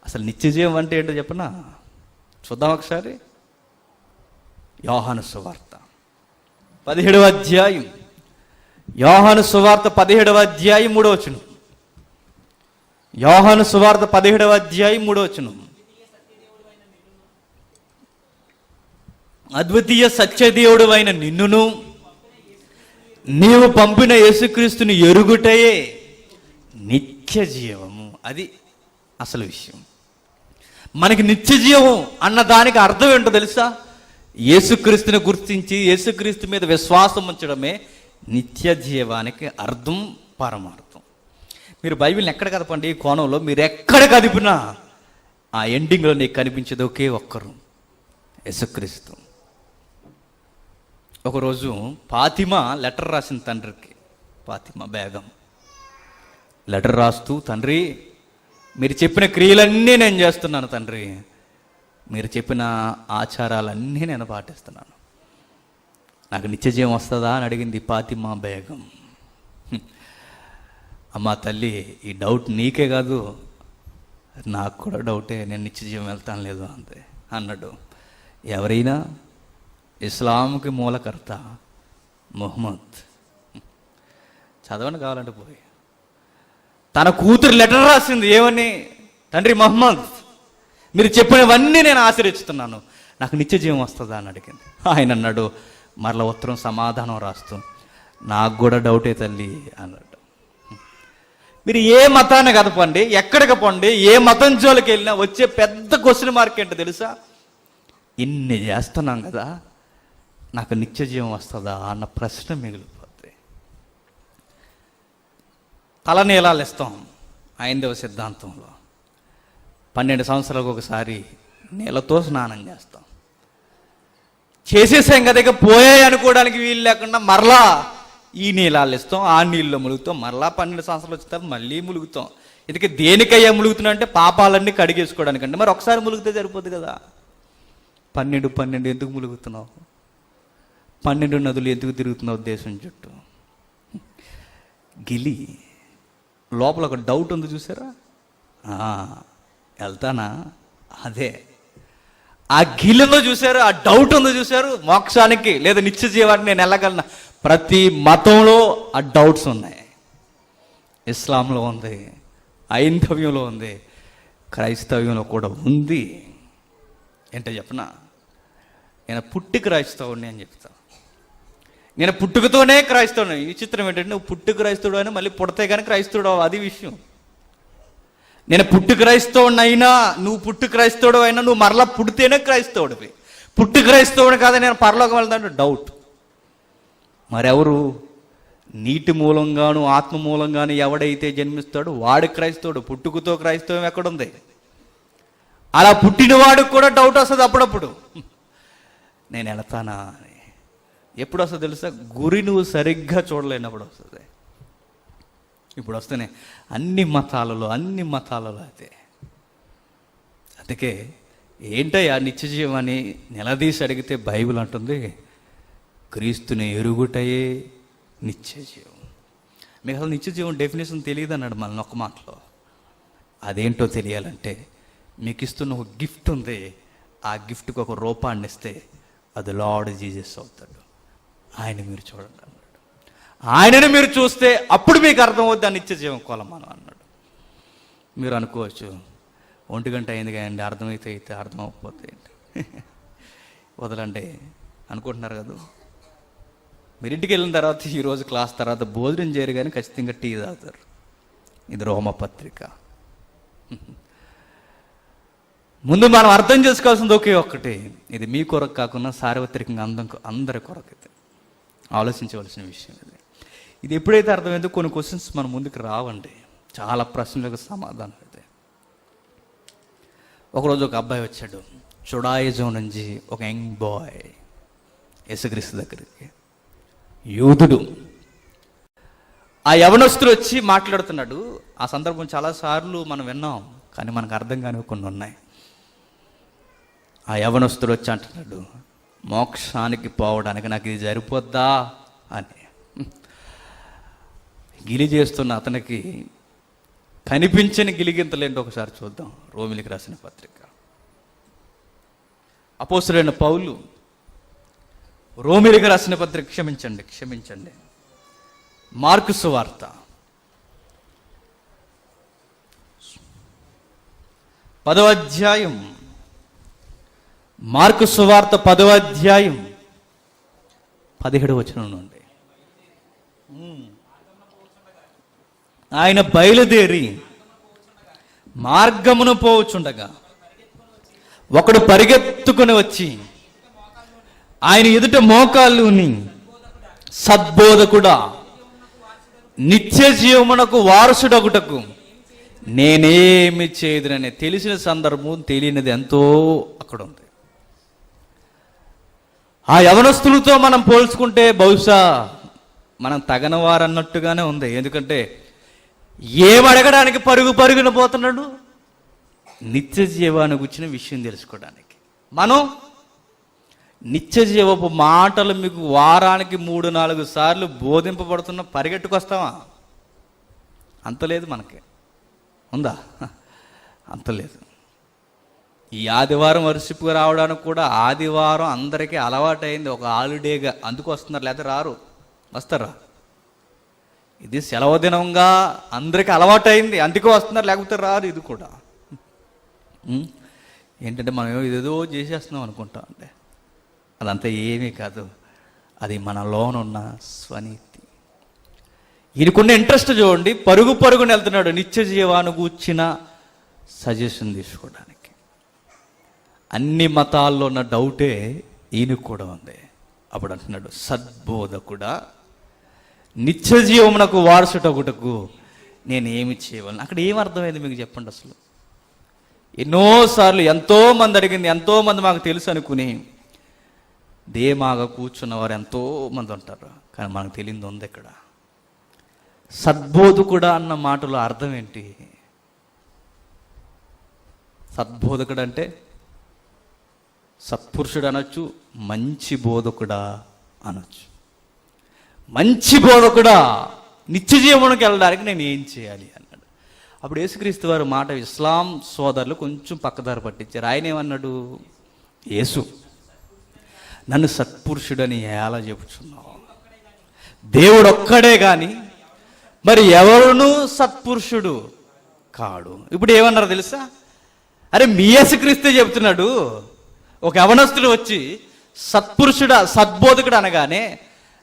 అసలు నిత్య జీవం అంటే ఏంటో చెప్పనా? చూద్దాం ఒకసారి. యోహాను సువార్త 17వ అధ్యాయం. యోహాను సువార్త 17వ అధ్యాయం 3వ వచనం. యోహాను సువార్త 17వ అధ్యాయం 3వ వచనం. అద్వితీయ సత్యదేవుడు అయిన నిన్నును నీవు పంపిన యేసుక్రీస్తుని ఎరుగుటయే నిత్య జీవము. అది అసలు విషయం. మనకి నిత్య జీవం అన్న దానికి అర్థం ఏంటో తెలుసా? యేసుక్రీస్తుని గుర్తించి యేసుక్రీస్తు మీద విశ్వాసం ఉంచడమే నిత్య జీవానికి అర్థం, పరమార్థం. మీరు బైబిల్ని ఎక్కడ కదపండి, ఈ కోణంలో మీరు ఎక్కడ కదిపినా ఆ ఎండింగ్లో నీకు కనిపించేది ఒకే ఒక్కరు, యేసుక్రీస్తు. ఒకరోజు ఫాతిమా లెటర్ రాసింది తండ్రికి. ఫాతిమా బేగం లెటర్ రాస్తూ, తండ్రి మీరు చెప్పిన క్రియలన్నీ నేను చేస్తున్నాను తండ్రి, మీరు చెప్పిన ఆచారాలన్నీ నేను పాటిస్తున్నాను, నాకు నిత్య జీవం వస్తుందా అని అడిగింది ఫాతిమా బేగం. అమ్మా తల్లి, ఈ డౌట్ నీకే కాదు నాకు కూడా డౌటే, నేను నిత్య జీవం వెళ్తాను లేదు అంతే అన్నాడు. ఎవరైనా ఇస్లాంకి మూలకర్త ముహమ్మద్, చదవని కావాలంటే పోయి, తన కూతురు లెటర్ రాసింది. ఏమని? తండ్రి మహమ్మద్, మీరు చెప్పినవన్నీ నేను ఆశ్రయిస్తున్నాను, నాకు నిత్య జీవం వస్తుందా అని అడిగింది. ఆయన అన్నాడు మరల ఉత్తరం సమాధానం రాస్తూ, నాకు కూడా డౌటే తల్లి అన్నాడు. మీరు ఏ మతాన్ని కదపండి, ఎక్కడికి పోండి, ఏ మతం జోలికి వెళ్ళినా వచ్చే పెద్ద క్వశ్చన్ మార్క్ ఏంటో తెలుసా? ఇన్ని చేస్తున్నాం కదా, నాకు నిత్య జీవం వస్తుందా అన్న ప్రశ్న మిగిలిపోతుంది. తలనీలాలు ఇస్తాం హైందవ సిద్ధాంతంలో. 12 సంవత్సరాలకు ఒకసారి నీళ్ళతో స్నానం చేస్తాం. చేసేసాం కదా, ఇక పోయాయి అనుకోవడానికి వీలు లేకుండా మరలా ఈ నీళ్ళాలు ఇస్తాం, ఆ నీళ్ళలో ములుగుతాం, మరలా 12 సంవత్సరాలు వచ్చిన మళ్ళీ ములుగుతాం. ఇది దేనికయ్యా ములుగుతున్నా అంటే పాపాలన్నీ కడిగేసుకోవడానికంటే. మరి ఒకసారి ములిగితే సరిపోద్ది కదా. 12 ఎందుకు ములుగుతున్నావు? 12 నదులు ఎందుకు తిరుగుతున్నావు దేశం చుట్టూ? గిలి లోపల ఒక డౌట్ ఉంది చూసారా? వెళ్తానా? అదే ఆ గిలిలో చూశారు, ఆ డౌట్ ఉంది చూశారు. మోక్షానికి లేదా నిత్య జీవానికి నేను వెళ్ళగలను. ప్రతి మతంలో ఆ డౌట్స్ ఉన్నాయి. ఇస్లాంలో ఉంది, ఐంధవ్యంలో ఉంది, క్రైస్తవ్యంలో కూడా ఉంది. ఏంటో చెప్పనా? నేను పుట్టి క్రైస్తవుడిని అని చెప్తాను. నేను పుట్టుకతోనే క్రైస్తవుని. ఈ చిత్రం ఏంటంటే, నువ్వు పుట్టు క్రైస్తవుడు అని మళ్ళీ పుడితే కానీ క్రైస్తవుడు, అది విషయం. నేను పుట్టు క్రైస్తవుడిని అయినా, నువ్వు పుట్టు క్రైస్తవుడు అయినా, నువ్వు మరలా పుడితేనే క్రైస్తవుడివి. పుట్టు క్రైస్తవుడు కాదా నేను పరలోకం వెళ్తాను డౌట్. మరెవరు? నీటి మూలంగాను ఆత్మ మూలంగాను ఎవడైతే జన్మిస్తాడో వాడు క్రైస్తవుడు. పుట్టుకతో క్రైస్తవం ఎక్కడుంది? అలా పుట్టినవాడికి కూడా డౌట్ వస్తుంది అప్పుడప్పుడు, నేను వెళతానా అని. ఎప్పుడు వస్తుంది తెలుసా? గురి నువ్వు సరిగ్గా చూడలేనప్పుడు వస్తుంది. ఇప్పుడు వస్తేనే అన్ని మతాలలో అదే. అందుకే ఏంటయ్యా నిత్య జీవాన్ని నిలదీసి అడిగితే బైబిల్ అంటుంది, క్రీస్తుని ఎరుగుటయే నిత్య జీవం. మీకు అసలు నిత్య జీవం డెఫినేషన్ తెలియదు అన్నాడు మనల్ని ఒక మాటలో. అదేంటో తెలియాలంటే మీకు ఇస్తున్న ఒక గిఫ్ట్ ఉంది, ఆ గిఫ్ట్కి ఒక రూపాన్ని ఇస్తే అది లార్డ్ జీసస్ అవుతాడు. ఆయన మీరు చూడండి అన్నాడు. ఆయనని మీరు చూస్తే అప్పుడు మీకు అర్థమవుద్ది ఆ నిత్య జీవం కొలమానం అన్నాడు. మీరు అనుకోవచ్చు 1 గంట అయింది కదండి, అర్థమైతే అర్థం అవ్వకపోతే ఏంటి వదలండి అనుకుంటున్నారు కదా. మీరు ఇంటికి వెళ్ళిన తర్వాత ఈరోజు క్లాస్ తర్వాత భోజనం చేయరు కానీ ఖచ్చితంగా టీ తాగుతారు. ఇది రోమపత్రిక. ముందు మనం అర్థం చేసుకోవాల్సింది ఒకే ఒక్కటి, ఇది మీ కొరకు కాకుండా సార్వత్రికంగా అందరి కొరకు అయితే ఆలోచించవలసిన విషయం ఇది. ఇది ఎప్పుడైతే అర్థమైందో కొన్ని క్వశ్చన్స్ మన ముందుకు రావండి, చాలా ప్రశ్నలకు సమాధానం అయితే. ఒకరోజు ఒక అబ్బాయి వచ్చాడు, చుడాయిజం నుంచి ఒక యంగ్ బాయ్ యేసుక్రీస్తు దగ్గరికి, యూదుడు. ఆ యవనస్తుడు వచ్చి మాట్లాడుతున్నాడు. ఆ సందర్భం చాలాసార్లు మనం విన్నాం, కానీ మనకు అర్థం కానివి కొన్ని ఉన్నాయి. ఆ యవనస్తుడు వచ్చి అంటున్నాడు, మోక్షానికి పోవడానికి నాకు ఇది సరిపోద్దా అని. గిలి చేస్తున్న అతనికి కనిపించని గిలిగింతలేంటో ఒకసారి చూద్దాం. రోమిలికి రాసిన పత్రిక, అపోస్తలుడైన పౌలు రోమిలికి రాసిన పత్రిక, క్షమించండి మార్కు సువార్త 10వ అధ్యాయం, మార్కు సువార్త 10వ అధ్యాయం 17వ వచనం నుండి. ఆయన బయలుదేరి మార్గమును పోవచుండగా ఒకడు పరిగెత్తుకుని వచ్చి ఆయన ఎదుట మోకాళ్ళుని, సద్బోధకుడా, నిత్య జీవమునకు వారసుడొకటకు నేనేమి చేయదునని. తెలిసిన సందర్భం, తెలియనిది ఎంతో అక్కడ ఉంది. ఆ యవనస్తులతో మనం పోల్చుకుంటే బహుశా మనం తగనవారన్నట్టుగానే ఉంది. ఎందుకంటే ఏమడగడానికి పరుగున పోతున్నాడు? నిత్య జీవానికి వచ్చిన విషయం తెలుసుకోవడానికి. మనం నిత్య జీవపు మాటలు మీకు వారానికి 3-4 సార్లు బోధింపబడుతున్న పరిగెట్టుకొస్తామా? అంతలేదు మనకి, ఉందా? అంతలేదు. ఈ ఆదివారం వర్షిప్గా రావడానికి కూడా ఆదివారం అందరికీ అలవాటైంది, ఒక హాలిడేగా. అందుకు వస్తున్నారు, లేకపోతే రారు. వస్తారా? ఇది సెలవు దినంగా అందరికీ అలవాటైంది, అందుకే వస్తున్నారు, లేకపోతే రారు. ఇది కూడా ఏంటంటే మనం ఇదేదో చేసేస్తున్నాం అనుకుంటాం. అంటే అదంతా ఏమీ కాదు, అది మనలోనున్న స్వనీతి. ఈయనకున్న ఇంట్రెస్ట్ చూడండి, పరుగుని వెళ్తున్నాడు నిత్య జీవాన్ని కూర్చిన సజెషన్ తీసుకోవడానికి. అన్ని మతాల్లో ఉన్న డౌటే ఈయనకు కూడా ఉంది. అప్పుడు అంటున్నాడు, సద్బోధకుడా, నిత్య జీవమునకు వారసుటొకటకు నేను ఏమి చేయవలను. అక్కడ ఏం అర్థమైంది మీకు చెప్పండి అసలు? ఎన్నోసార్లు ఎంతోమంది అడిగింది, ఎంతోమంది మాకు తెలుసు అనుకుని దేమాగా కూర్చున్నవారు ఎంతోమంది ఉంటారు, కానీ మనకు తెలియదు ఉంది ఇక్కడ. సద్బోధకుడా అన్న మాటలో అర్థం ఏంటి? సద్బోధకుడు అంటే సత్పురుషుడు అనొచ్చు, మంచి బోధకుడా అనొచ్చు. మంచి బోధకుడా, నిత్య జీవనానికి వెళ్ళడానికి నేను ఏం చేయాలి అన్నాడు. అప్పుడు యేసుక్రీస్తు వారి మాట ఇస్లాం సోదరులు కొంచెం పక్కదారి పట్టించారు. ఆయన ఏమన్నాడు? యేసు, నన్ను సత్పురుషుడని ఎలా చెప్పుచున్నావు? దేవుడు ఒక్కడే కానీ మరి ఎవరునూ సత్పురుషుడు కాడు. ఇప్పుడు ఏమన్నారు తెలుసా? అరే మీ యేసుక్రీస్తే చెప్తున్నాడు. ఒక యవనస్తుడు వచ్చి సత్పురుషుడా, సద్బోధకుడు అనగానే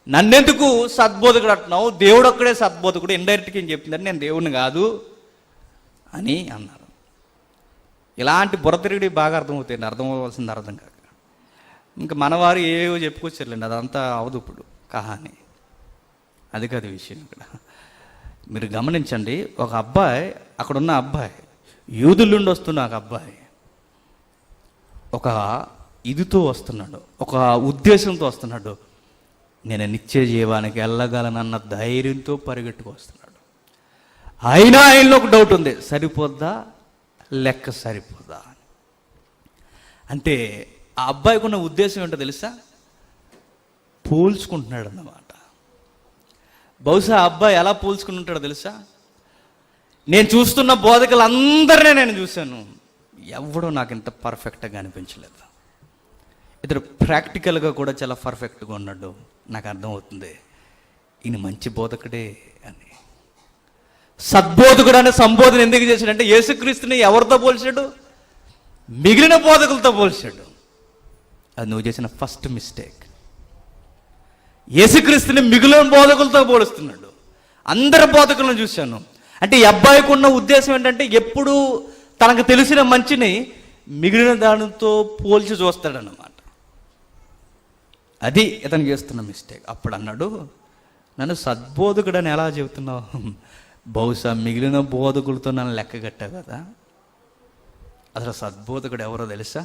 నన్నెందుకు సద్బోధకుడు అంటున్నావు? దేవుడు ఒక్కడే సద్బోధకుడు. ఇండైరెక్ట్గా ఏం చెప్తుందని నేను దేవుడిని కాదు అని అన్నారు. ఇలాంటి బుర్రతిరిగి బాగా అర్థమవుతాయండి, అర్థం అవ్వాల్సింది అర్థం కాక. ఇంకా మనవారు ఏవో చెప్పుకొచ్చారులేండి, అదంతా అవదు ఇప్పుడు కహాని. అది కాదు విషయం. ఇక్కడ మీరు గమనించండి, ఒక అబ్బాయి, అక్కడున్న అబ్బాయి యూదుల నుండి వస్తున్న ఒక అబ్బాయి ఒక ఇదితో వస్తున్నాడు, ఒక ఉద్దేశంతో వస్తున్నాడు. నేను నిత్య జీవానికి వెళ్ళగలనన్న ధైర్యంతో పరిగెట్టుకు వస్తున్నాడు. అయినా ఆయనలో ఒక డౌట్ ఉంది, సరిపోద్దా లెక్క సరిపోద్దా అని. అంటే ఆ అబ్బాయికి ఉన్న ఉద్దేశం ఏంటో తెలుసా? పోల్చుకుంటున్నాడు అన్నమాట. బహుశా ఆ అబ్బాయి ఎలా పోల్చుకుని ఉంటాడో తెలుసా? నేను చూస్తున్న బోధకులందరినీ నేను చూశాను, ఎవడో నాకు ఇంత పర్ఫెక్ట్గా అనిపించలేదు. ఇతడు ప్రాక్టికల్గా కూడా చాలా పర్ఫెక్ట్గా ఉన్నాడు. నాకు అర్థమవుతుంది ఈయన మంచి బోధకుడే అని. సద్బోధకుడు అనే సంబోధన ఎందుకు చేశాడంటే యేసుక్రీస్తుని ఎవరితో పోల్చాడు? మిగిలిన బోధకులతో పోల్చాడు. అది నువ్వు చేసిన ఫస్ట్ మిస్టేక్. యేసుక్రీస్తుని మిగిలిన బోధకులతో పోలుస్తున్నాడు. అందరి బోధకులను చూశాను, అంటే ఈ అబ్బాయికి ఉన్న ఉద్దేశం ఏంటంటే ఎప్పుడు తనకు తెలిసిన మంచిని మిగిలిన దానితో పోల్చి చూస్తాడన్నమాట. అది ఇతను చేస్తున్న మిస్టేక్. అప్పుడు అన్నాడు, నన్ను సద్బోధకుడని ఎలా చెబుతున్నావు? బహుశా మిగిలిన బోధకులతో నన్ను లెక్క కట్టావు కదా. అసలు సద్బోధకుడు ఎవరో తెలుసా?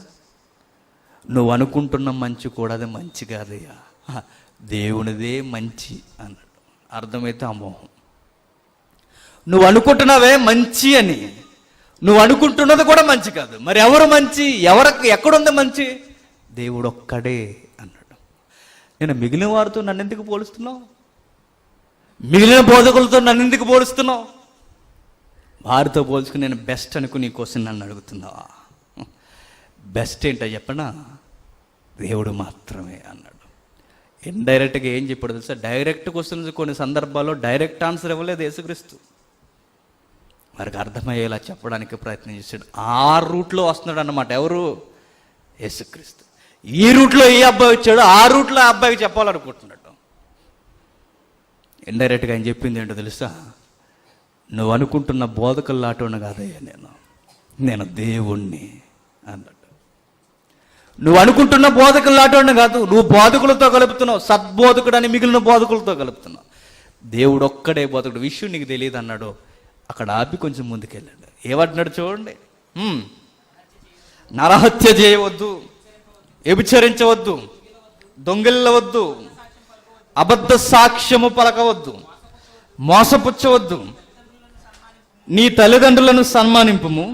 నువ్వు అనుకుంటున్న మంచి కూడా అది మంచి కాదయ్యా, దేవునిదే మంచి అన్నాడు. అర్థమైతే అమోహం. నువ్వు అనుకుంటున్నావే మంచి అని, నువ్వు అనుకుంటున్నది కూడా మంచి కాదు. మరి ఎవరు మంచి? ఎక్కడుంది మంచి? దేవుడు ఒక్కడే అన్నాడు. నేను మిగిలిన వారితో నన్ను ఎందుకు పోలుస్తున్నావు? మిగిలిన బోధకులతో నన్ను ఎందుకు పోలుస్తున్నావు? వారితో పోల్చుకుని నేను బెస్ట్ అనుకుని నీకోసం నన్ను అడుగుతున్నావా? బెస్ట్ ఏంటో చెప్పనా? దేవుడు మాత్రమే అన్నాడు. ఇండైరెక్ట్గా ఏం చెప్పాడు తెలుసా? డైరెక్ట్ క్వశ్చన్స్ కొన్ని సందర్భాల్లో డైరెక్ట్ ఆన్సర్ ఇవ్వలేదు యేసుక్రీస్తు. వారికి అర్థమయ్యేలా చెప్పడానికి ప్రయత్నం చేశాడు. ఆ రూట్లో వస్తున్నాడు అన్నమాట. ఎవరు? యేసుక్రీస్తు. ఈ రూట్లో ఈ అబ్బాయి వచ్చాడు, ఆ రూట్లో ఆ అబ్బాయికి చెప్పాలనుకుంటున్నాడు. ఇండైరెక్ట్గా ఆయన చెప్పింది ఏంటో తెలుసా? నువ్వు అనుకుంటున్న బోధకుల్లాటోను కాదయ్యా, నేను దేవుణ్ణి అన్నాడు. నువ్వు అనుకుంటున్న బోధకుల్లాటోను కాదు, నువ్వు బోధకులతో కలుపుతున్నావు. సద్బోధకుడు అని మిగిలిన బోధకులతో కలుపుతున్నావు. దేవుడు ఒక్కడే బోధకుడు, విషయం నీకు తెలియదు అన్నాడు. అక్కడ ఆపి కొంచెం ముందుకెళ్ళాడు. ఏమంటున్నాడు చూడండి, నరహత్య చేయవద్దు, వ్యభిచరించవద్దు, దొంగిల్లవద్దు, అబద్ధ సాక్ష్యము పలకవద్దు, మోసపుచ్చవద్దు, నీ తల్లిదండ్రులను సన్మానింపుము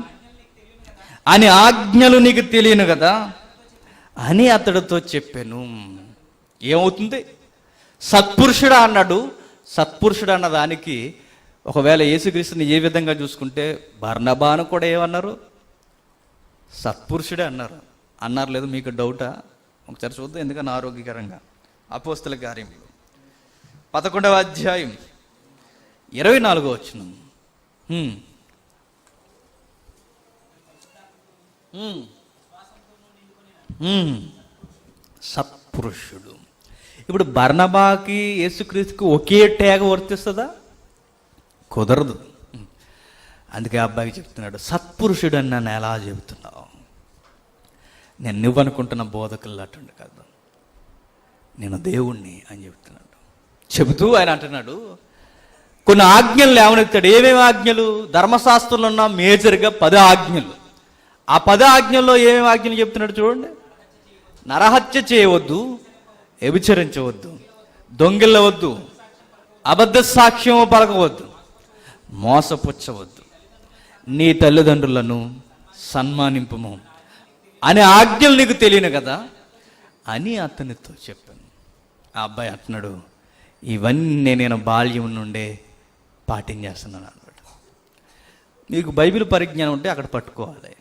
అని ఆజ్ఞలు నీకు తెలియను కదా అని అతడితో చెప్పాను. ఏమవుతుంది? సత్పురుషుడా అన్నాడు. సత్పురుషుడు అన్న దానికి ఒకవేళ యేసుక్రీస్తుని ఏ విధంగా చూసుకుంటే బర్నబాను కూడా ఏమన్నారు? సత్పురుషుడే అన్నారు లేదు? మీకు డౌటా? ఒకసారి చూద్దాం, ఎందుకని ఆరోగ్యకరంగా. అపోస్తల కార్యములు 11వ అధ్యాయం 24వ వచనం. సత్పురుషుడు. ఇప్పుడు బర్నబాకి యేసుక్రీస్తుకి ఒకే ట్యాగ్ వర్తిస్తుందా? కుదరదు. అందుకే అబ్బాయికి చెప్తున్నాడు, సత్పురుషుడు అని నన్ను ఎలా చెబుతున్నావు? నేను నువ్వనుకుంటున్న బోధకులు అటుండి కాదు, నేను దేవుణ్ణి అని చెబుతున్నాడు. చెబుతూ ఆయన అంటున్నాడు, కొన్ని ఆజ్ఞలు లేవనెత్తాడు. ఏమేమి ఆజ్ఞలు? ధర్మశాస్త్రంలో ఉన్న మేజర్గా 10 ఆజ్ఞలు. ఆ 10 ఆజ్ఞల్లో ఏమేమి ఆజ్ఞలు చెప్తున్నాడు చూడండి. నరహత్య చేయవద్దు, వ్యభిచరించవద్దు, దొంగిల్లవద్దు, అబద్ధ సాక్ష్యము పలకవద్దు, మోసపుచ్చవద్దు, నీ తల్లిదండ్రులను సన్మానింపుము అనే ఆజ్ఞలు నీకు తెలియను కదా అని అతనితో చెప్పాను. ఆ అబ్బాయి అంటున్నాడు, ఇవన్నీ నేను బాల్యం నుండే పాటించేస్తున్నాను అన్నాడు. మీకు బైబిల్ పరిజ్ఞానం ఉంటే అక్కడ పట్టుకోవాలి.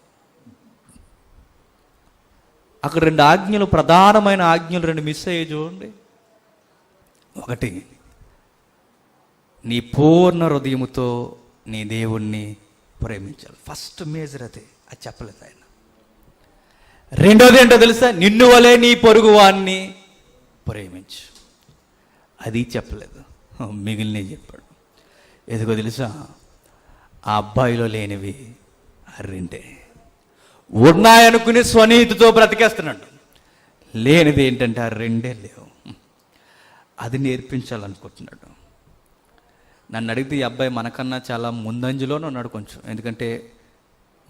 అక్కడ 2 ఆజ్ఞలు, ప్రధానమైన ఆజ్ఞలు 2 మిస్ అయ్యాయి చూడండి. ఒకటి, నీ పూర్ణ హృదయముతో నీ దేవుణ్ణి ప్రేమించాలి. ఫస్ట్ మేజర్ అది చెప్పలేదు ఆయన. రెండోది ఏంటో తెలుసా? నిన్ను వలే నీ పొరుగు వాణ్ణి ప్రేమించు. అది చెప్పలేదు, మిగిలినవి చెప్పాడు. ఎందుకో తెలుసా? ఆ అబ్బాయిలో లేనివి 2 ఉన్నాయనుకుని స్వనీతితో బ్రతికేస్తున్నాడు. లేనిది ఏంటంటే 2 లేవు. అది నేర్పించాలనుకుంటున్నాడు. నన్ను అడిగితే ఈ అబ్బాయి మనకన్నా చాలా ముందంజలోనే ఉన్నాడు కొంచెం. ఎందుకంటే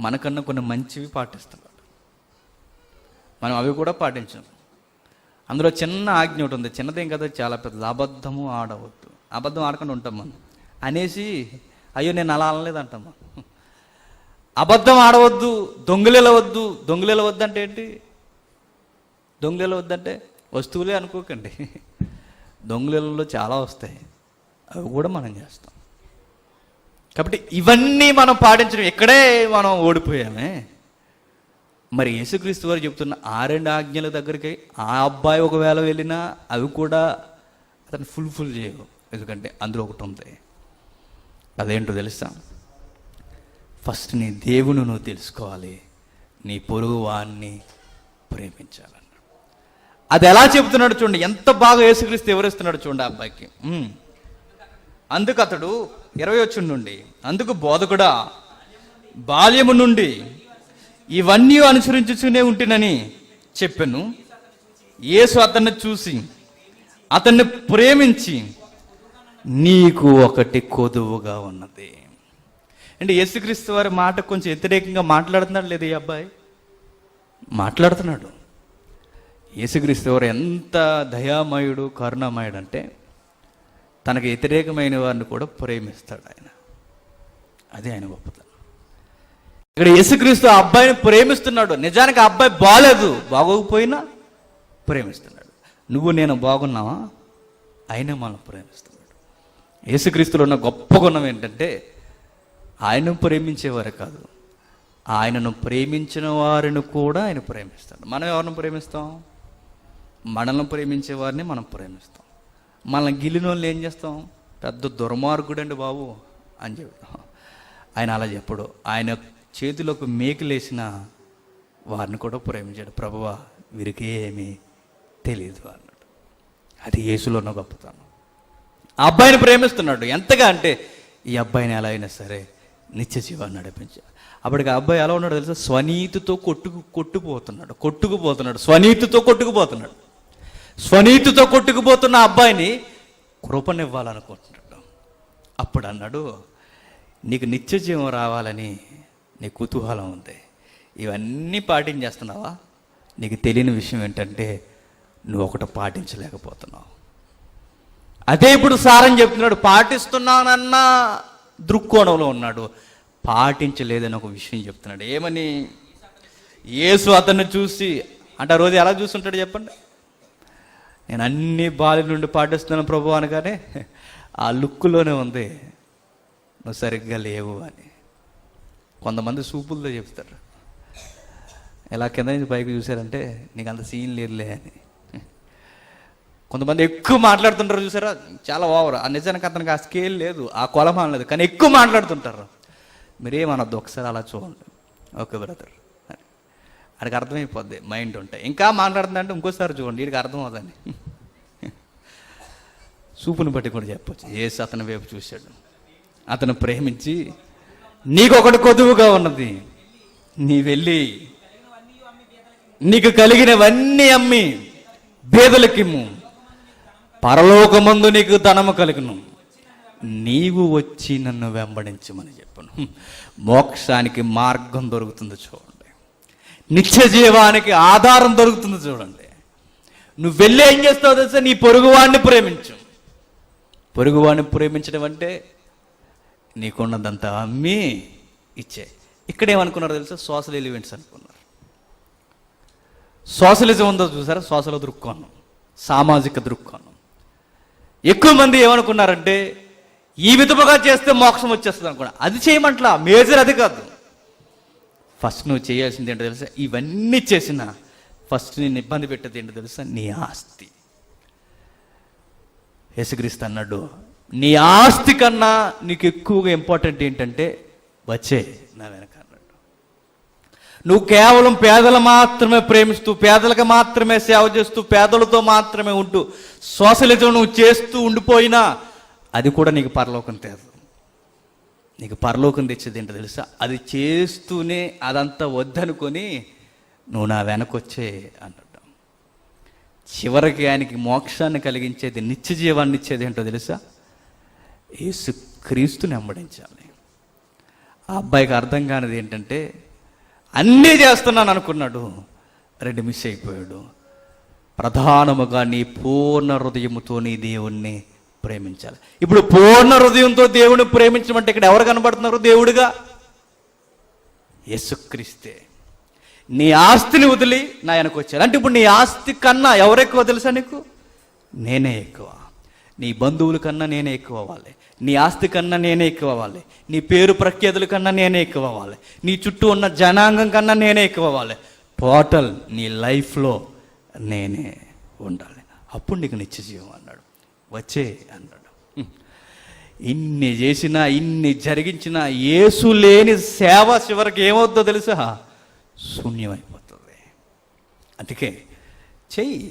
మనకన్నా కొన్ని మంచివి పాటిస్తున్నాడు, మనం అవి కూడా పాటించాం. అందులో చిన్న ఆజ్ఞ ఒకటి ఉంది, చిన్నదేం కదా, చాలా పెద్దది. అబద్ధము ఆడవద్దు. అబద్ధం ఆడకుండా ఉంటాం మనం అనేసి, అయ్యో నేను అలా అనలేదు అంటాం మనం. అబద్ధం ఆడవద్దు, దొంగలేలవద్దు. దొంగలేలవద్దు అంటే ఏంటి? దొంగలేలవద్దు అంటే వస్తువులే అనుకోకండి. దొంగలేలలో చాలా వస్తాయి, అవి కూడా మనం చేస్తాం. కాబట్టి ఇవన్నీ మనం పాటించడం, ఇక్కడే మనం ఓడిపోయామే. మరి యేసుక్రీస్తు వారు చెప్తున్న 2 ఆజ్ఞల దగ్గరికి ఆ అబ్బాయి ఒకవేళ వెళ్ళినా అవి కూడా అతను ఫుల్ చేయవు. ఎందుకంటే అందులో ఒకటి ఉంది. అదేంటో తెలుసా? ఫస్ట్ నీ దేవుని నువ్వు తెలుసుకోవాలి, నీ పొరుగు వాణ్ణి ప్రేమించాలన్నాడు. అది ఎలా చెబుతున్నాడు చూడండి, ఎంత బాగా యేసుక్రీస్తు వివరిస్తున్నాడు చూడండి ఆ అబ్బాయికి. అందుకు అతడు 20 నుండి, అందుకు బోధకుడా, బాల్యము నుండి ఇవన్నీ అనుసరించుతూనే ఉంటునని చెప్పాను. యేసు అతన్ని చూసి అతన్ని ప్రేమించి, నీకు ఒకటి కొదువుగా ఉన్నది. అంటే యేసుక్రీస్తు వారి మాట కొంచెం వ్యతిరేకంగా మాట్లాడుతున్నాడు లేదు ఈ అబ్బాయి? మాట్లాడుతున్నాడు. యేసుక్రీస్తు వారు ఎంత దయామయుడు, కరుణామయుడు అంటే తనకు వ్యతిరేకమైన వారిని కూడా ప్రేమిస్తాడు ఆయన. అదే ఆయన గొప్పతనం. ఇక్కడ యేసుక్రీస్తు ఆ అబ్బాయిని ప్రేమిస్తున్నాడు. నిజానికి ఆ అబ్బాయి బాగోకపోయినా ప్రేమిస్తున్నాడు. నువ్వు నేను బాగున్నావా? ఆయన మనం ప్రేమిస్తున్నాడు. యేసుక్రీస్తులో ఉన్న గొప్ప గుణం ఏంటంటే ఆయనను ప్రేమించేవారే కాదు, ఆయనను ప్రేమించిన వారిని కూడా ఆయన ప్రేమిస్తాడు. మనం ఎవరిని ప్రేమిస్తాం? మనల్ని ప్రేమించే వారిని మనం ప్రేమిస్తాం. మనల్ని గిల్లిన వాళ్ళు ఏం చేస్తాం? పెద్ద దుర్మార్గుడు అండి బాబు అని చెప్తాం. ఆయన అలా చెప్పడు. ఆయన చేతిలోకి మేకులేసిన వారిని కూడా ప్రేమించాడు. ప్రభువా, వీరికి ఏమీ తెలియదు అన్నాడు. అది యేసులో ఉన్న గొప్పతనం. ఆ అబ్బాయిని ప్రేమిస్తున్నాడు. ఎంతగా అంటే ఈ అబ్బాయిని ఎలా అయినా సరే నిత్య జీవాన్ని నడిపించాడు. అప్పటికి ఆ అబ్బాయి ఎలా ఉన్నాడు తెలుసా? స్వనీతితో కొట్టుకుపోతున్నాడు. స్వనీతితో కొట్టుకుపోతున్న అబ్బాయిని కృపనివ్వాలనుకుంటున్నాడు. అప్పుడు అన్నాడు, నీకు నిత్య జీవం రావాలని నీ కుతూహలం ఉంది, ఇవన్నీ పాటించేస్తున్నావా? నీకు తెలియని విషయం ఏంటంటే నువ్వు ఒకటి పాటించలేకపోతున్నావు. అదే ఇప్పుడు సారం చెప్తున్నాడు. పాటిస్తున్నానన్న దృక్కోణంలో ఉన్నాడు, పాటించలేదని ఒక విషయం చెప్తున్నాడు. ఏమని? యేసు అతన్ని చూసి, అంటే ఆ రోజు ఎలా చూస్తుంటాడు చెప్పండి? నేను అన్ని బాల్యం నుండి పాటిస్తున్నాను ప్రభు అనగానే ఆ లుక్లోనే ఉంది నువ్వు సరిగ్గా లేవు అని. కొంతమంది సూపులతో చెప్తారు, ఎలా కింద నుంచి పైకి చూసారంటే నీకు అంత సీన్ లేదులే అని. కొంతమంది ఎక్కువ మాట్లాడుతుంటారు చూసారా, చాలా ఓవర్. ఆ నిజానికి అతనికి ఆ స్కేల్ లేదు, ఆ కొలమానం లేదు, కానీ ఎక్కువ మాట్లాడుతుంటారు. మీరేమనొద్దు, ఒకసారి అలా చూడండి, ఓకే బ్రదర్, అడికి అర్థమైపోద్ది మైండ్ ఉంటాయి. ఇంకా మాట్లాడుతుందంటే ఇంకోసారి చూడండి, వీడికి అర్థం అవుతుంది. సూపుని బట్టి కూడా చెప్పొచ్చు. యేసు అతని వైపు చూశాడు, అతను ప్రేమించి, నీకొకటి కొదువుగా ఉన్నది, నీ వెళ్ళి నీకు కలిగినవన్నీ అమ్మి బేదలకిమ్ము, పరలోకమందు నీకు ధనము కలుగును, నీవు వచ్చి నన్ను వెంబడించమని చెప్పను. మోక్షానికి మార్గం దొరుకుతుంది చూడండి, నిత్య జీవానికి ఆధారం దొరుకుతుంది చూడండి. నువ్వు వెళ్ళి ఏం చేస్తావు తెలుసా? నీ పొరుగువాడిని ప్రేమించు. పొరుగువాడిని ప్రేమించడం అంటే నీకున్నదంతా అమ్మి ఇచ్చే. ఇక్కడేమనుకున్నారు తెలుసా? సోషల్ ఎలిమెంట్స్ అనుకున్నారు. సోషలిజం ఉందో చూసారా? సోషల్ దృక్కోణం, సామాజిక దృక్కోణం. ఎక్కువ మంది ఏమనుకున్నారంటే ఈ విధముగా చేస్తే మోక్షం వచ్చేస్తుంది అనుకున్నా. అది చేయమంటలా, మేజర్ అది కాదు. ఫస్ట్ నువ్వు చేయాల్సింది ఏంటో తెలుసా? ఇవన్నీ చేసిన ఫస్ట్ నేను ఇబ్బంది పెట్టేది ఏంటో తెలుసా? నీ ఆస్తి. యేసుక్రీస్తు అన్నాడు, నీ ఆస్తి కన్నా నీకు ఎక్కువగా ఇంపార్టెంట్ ఏంటంటే వచ్చే నా వెనక అన్నాడు. నువ్వు కేవలం పేదలు మాత్రమే ప్రేమిస్తూ, పేదలకు మాత్రమే సేవ చేస్తూ, పేదలతో మాత్రమే ఉంటూ సోషలిజం నువ్వు చేస్తూ ఉండిపోయినా అది కూడా నీకు పరలోకం తేదు. నీకు పరలోకం తెచ్చేది ఏంటో తెలుసా? అది చేస్తూనే అదంతా వద్దనుకొని నువ్వు నా వెనకొచ్చే అన్నాడు. చివరికి ఆయనకి మోక్షాన్ని కలిగించేది, నిత్య జీవాన్ని ఇచ్చేది ఏంటో తెలుసా? యేసుక్రీస్తుని వెంబడించాలి. ఆ అబ్బాయికి అర్థం కానిది ఏంటంటే అన్నీ చేస్తున్నాను అనుకున్నాడు, రెండు మిస్ అయిపోయాడు. ప్రధానముగా నీ పూర్ణ హృదయముతో నీ దేవుణ్ణి ప్రేమించాలి. ఇప్పుడు పూర్ణ హృదయంతో దేవుడిని ప్రేమించమంటే ఇక్కడ ఎవరు కనబడుతున్నారు దేవుడిగా? యేసుక్రీస్తే. నీ ఆస్తిని వదిలి నా వెనక వచ్చారు అంటే ఇప్పుడు నీ ఆస్తి కన్నా ఎవరెక్కువ తెలుసా నీకు? నేనే ఎక్కువ. నీ బంధువుల కన్నా నేనే ఎక్కువ అవ్వాలి, నీ ఆస్తి కన్నా నేనే ఎక్కువ అవ్వాలి, నీ పేరు ప్రఖ్యాతుల కన్నా నేనే ఎక్కువ అవ్వాలి, నీ చుట్టూ ఉన్న జనాంగం కన్నా నేనే ఎక్కువ అవ్వాలి. టోటల్ నీ లైఫ్లో నేనే ఉండాలి. అప్పుడు నీకు నిత్య జీవం అన్నాడు. వచ్చే అన్నాడు. ఇన్ని చేసినా, ఇన్ని జరిగించినా యేసు లేని సేవ చివరికి ఏమవుతుందో తెలుసా? శూన్యమైపోతుంది. అందుకే చెయ్యి.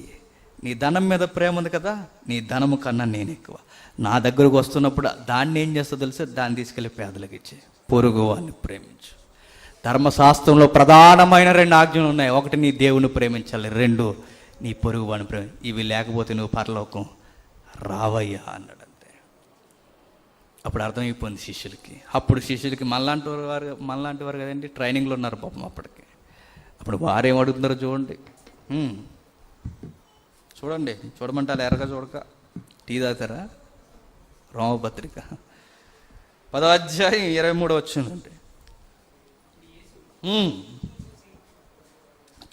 నీ ధనం మీద ప్రేమ ఉంది కదా, నీ ధనము కన్నా నేను ఎక్కువ. నా దగ్గరకు వస్తున్నప్పుడు దాన్ని ఏం చేస్తా తెలిసే, దాన్ని తీసుకెళ్ళి పేదలకు ఇచ్చే. పొరుగు వాడిని ప్రేమించు. ధర్మశాస్త్రంలో ప్రధానమైన 2 ఆజ్ఞలు ఉన్నాయి. ఒకటి, నీ దేవుని ప్రేమించాలి. 2, నీ పొరుగు వాడిని ప్రేమి. ఇవి లేకపోతే నువ్వు పరలోకం రావయ్యా అన్నాడు. అంతే. అప్పుడు అర్థమైపోయింది శిష్యులకి. అప్పుడు శిష్యులకి మనలాంటి వారు కదండి, ట్రైనింగ్లో ఉన్నారు పాపం అప్పటికి. అప్పుడు వారేం అడుగుతున్నారో చూడండి. చూడమంటే అలా ఎరగా చూడక టీ తాగుతారా? రోమపత్రిక 10వ అధ్యాయం 23 వచ్చిందండి.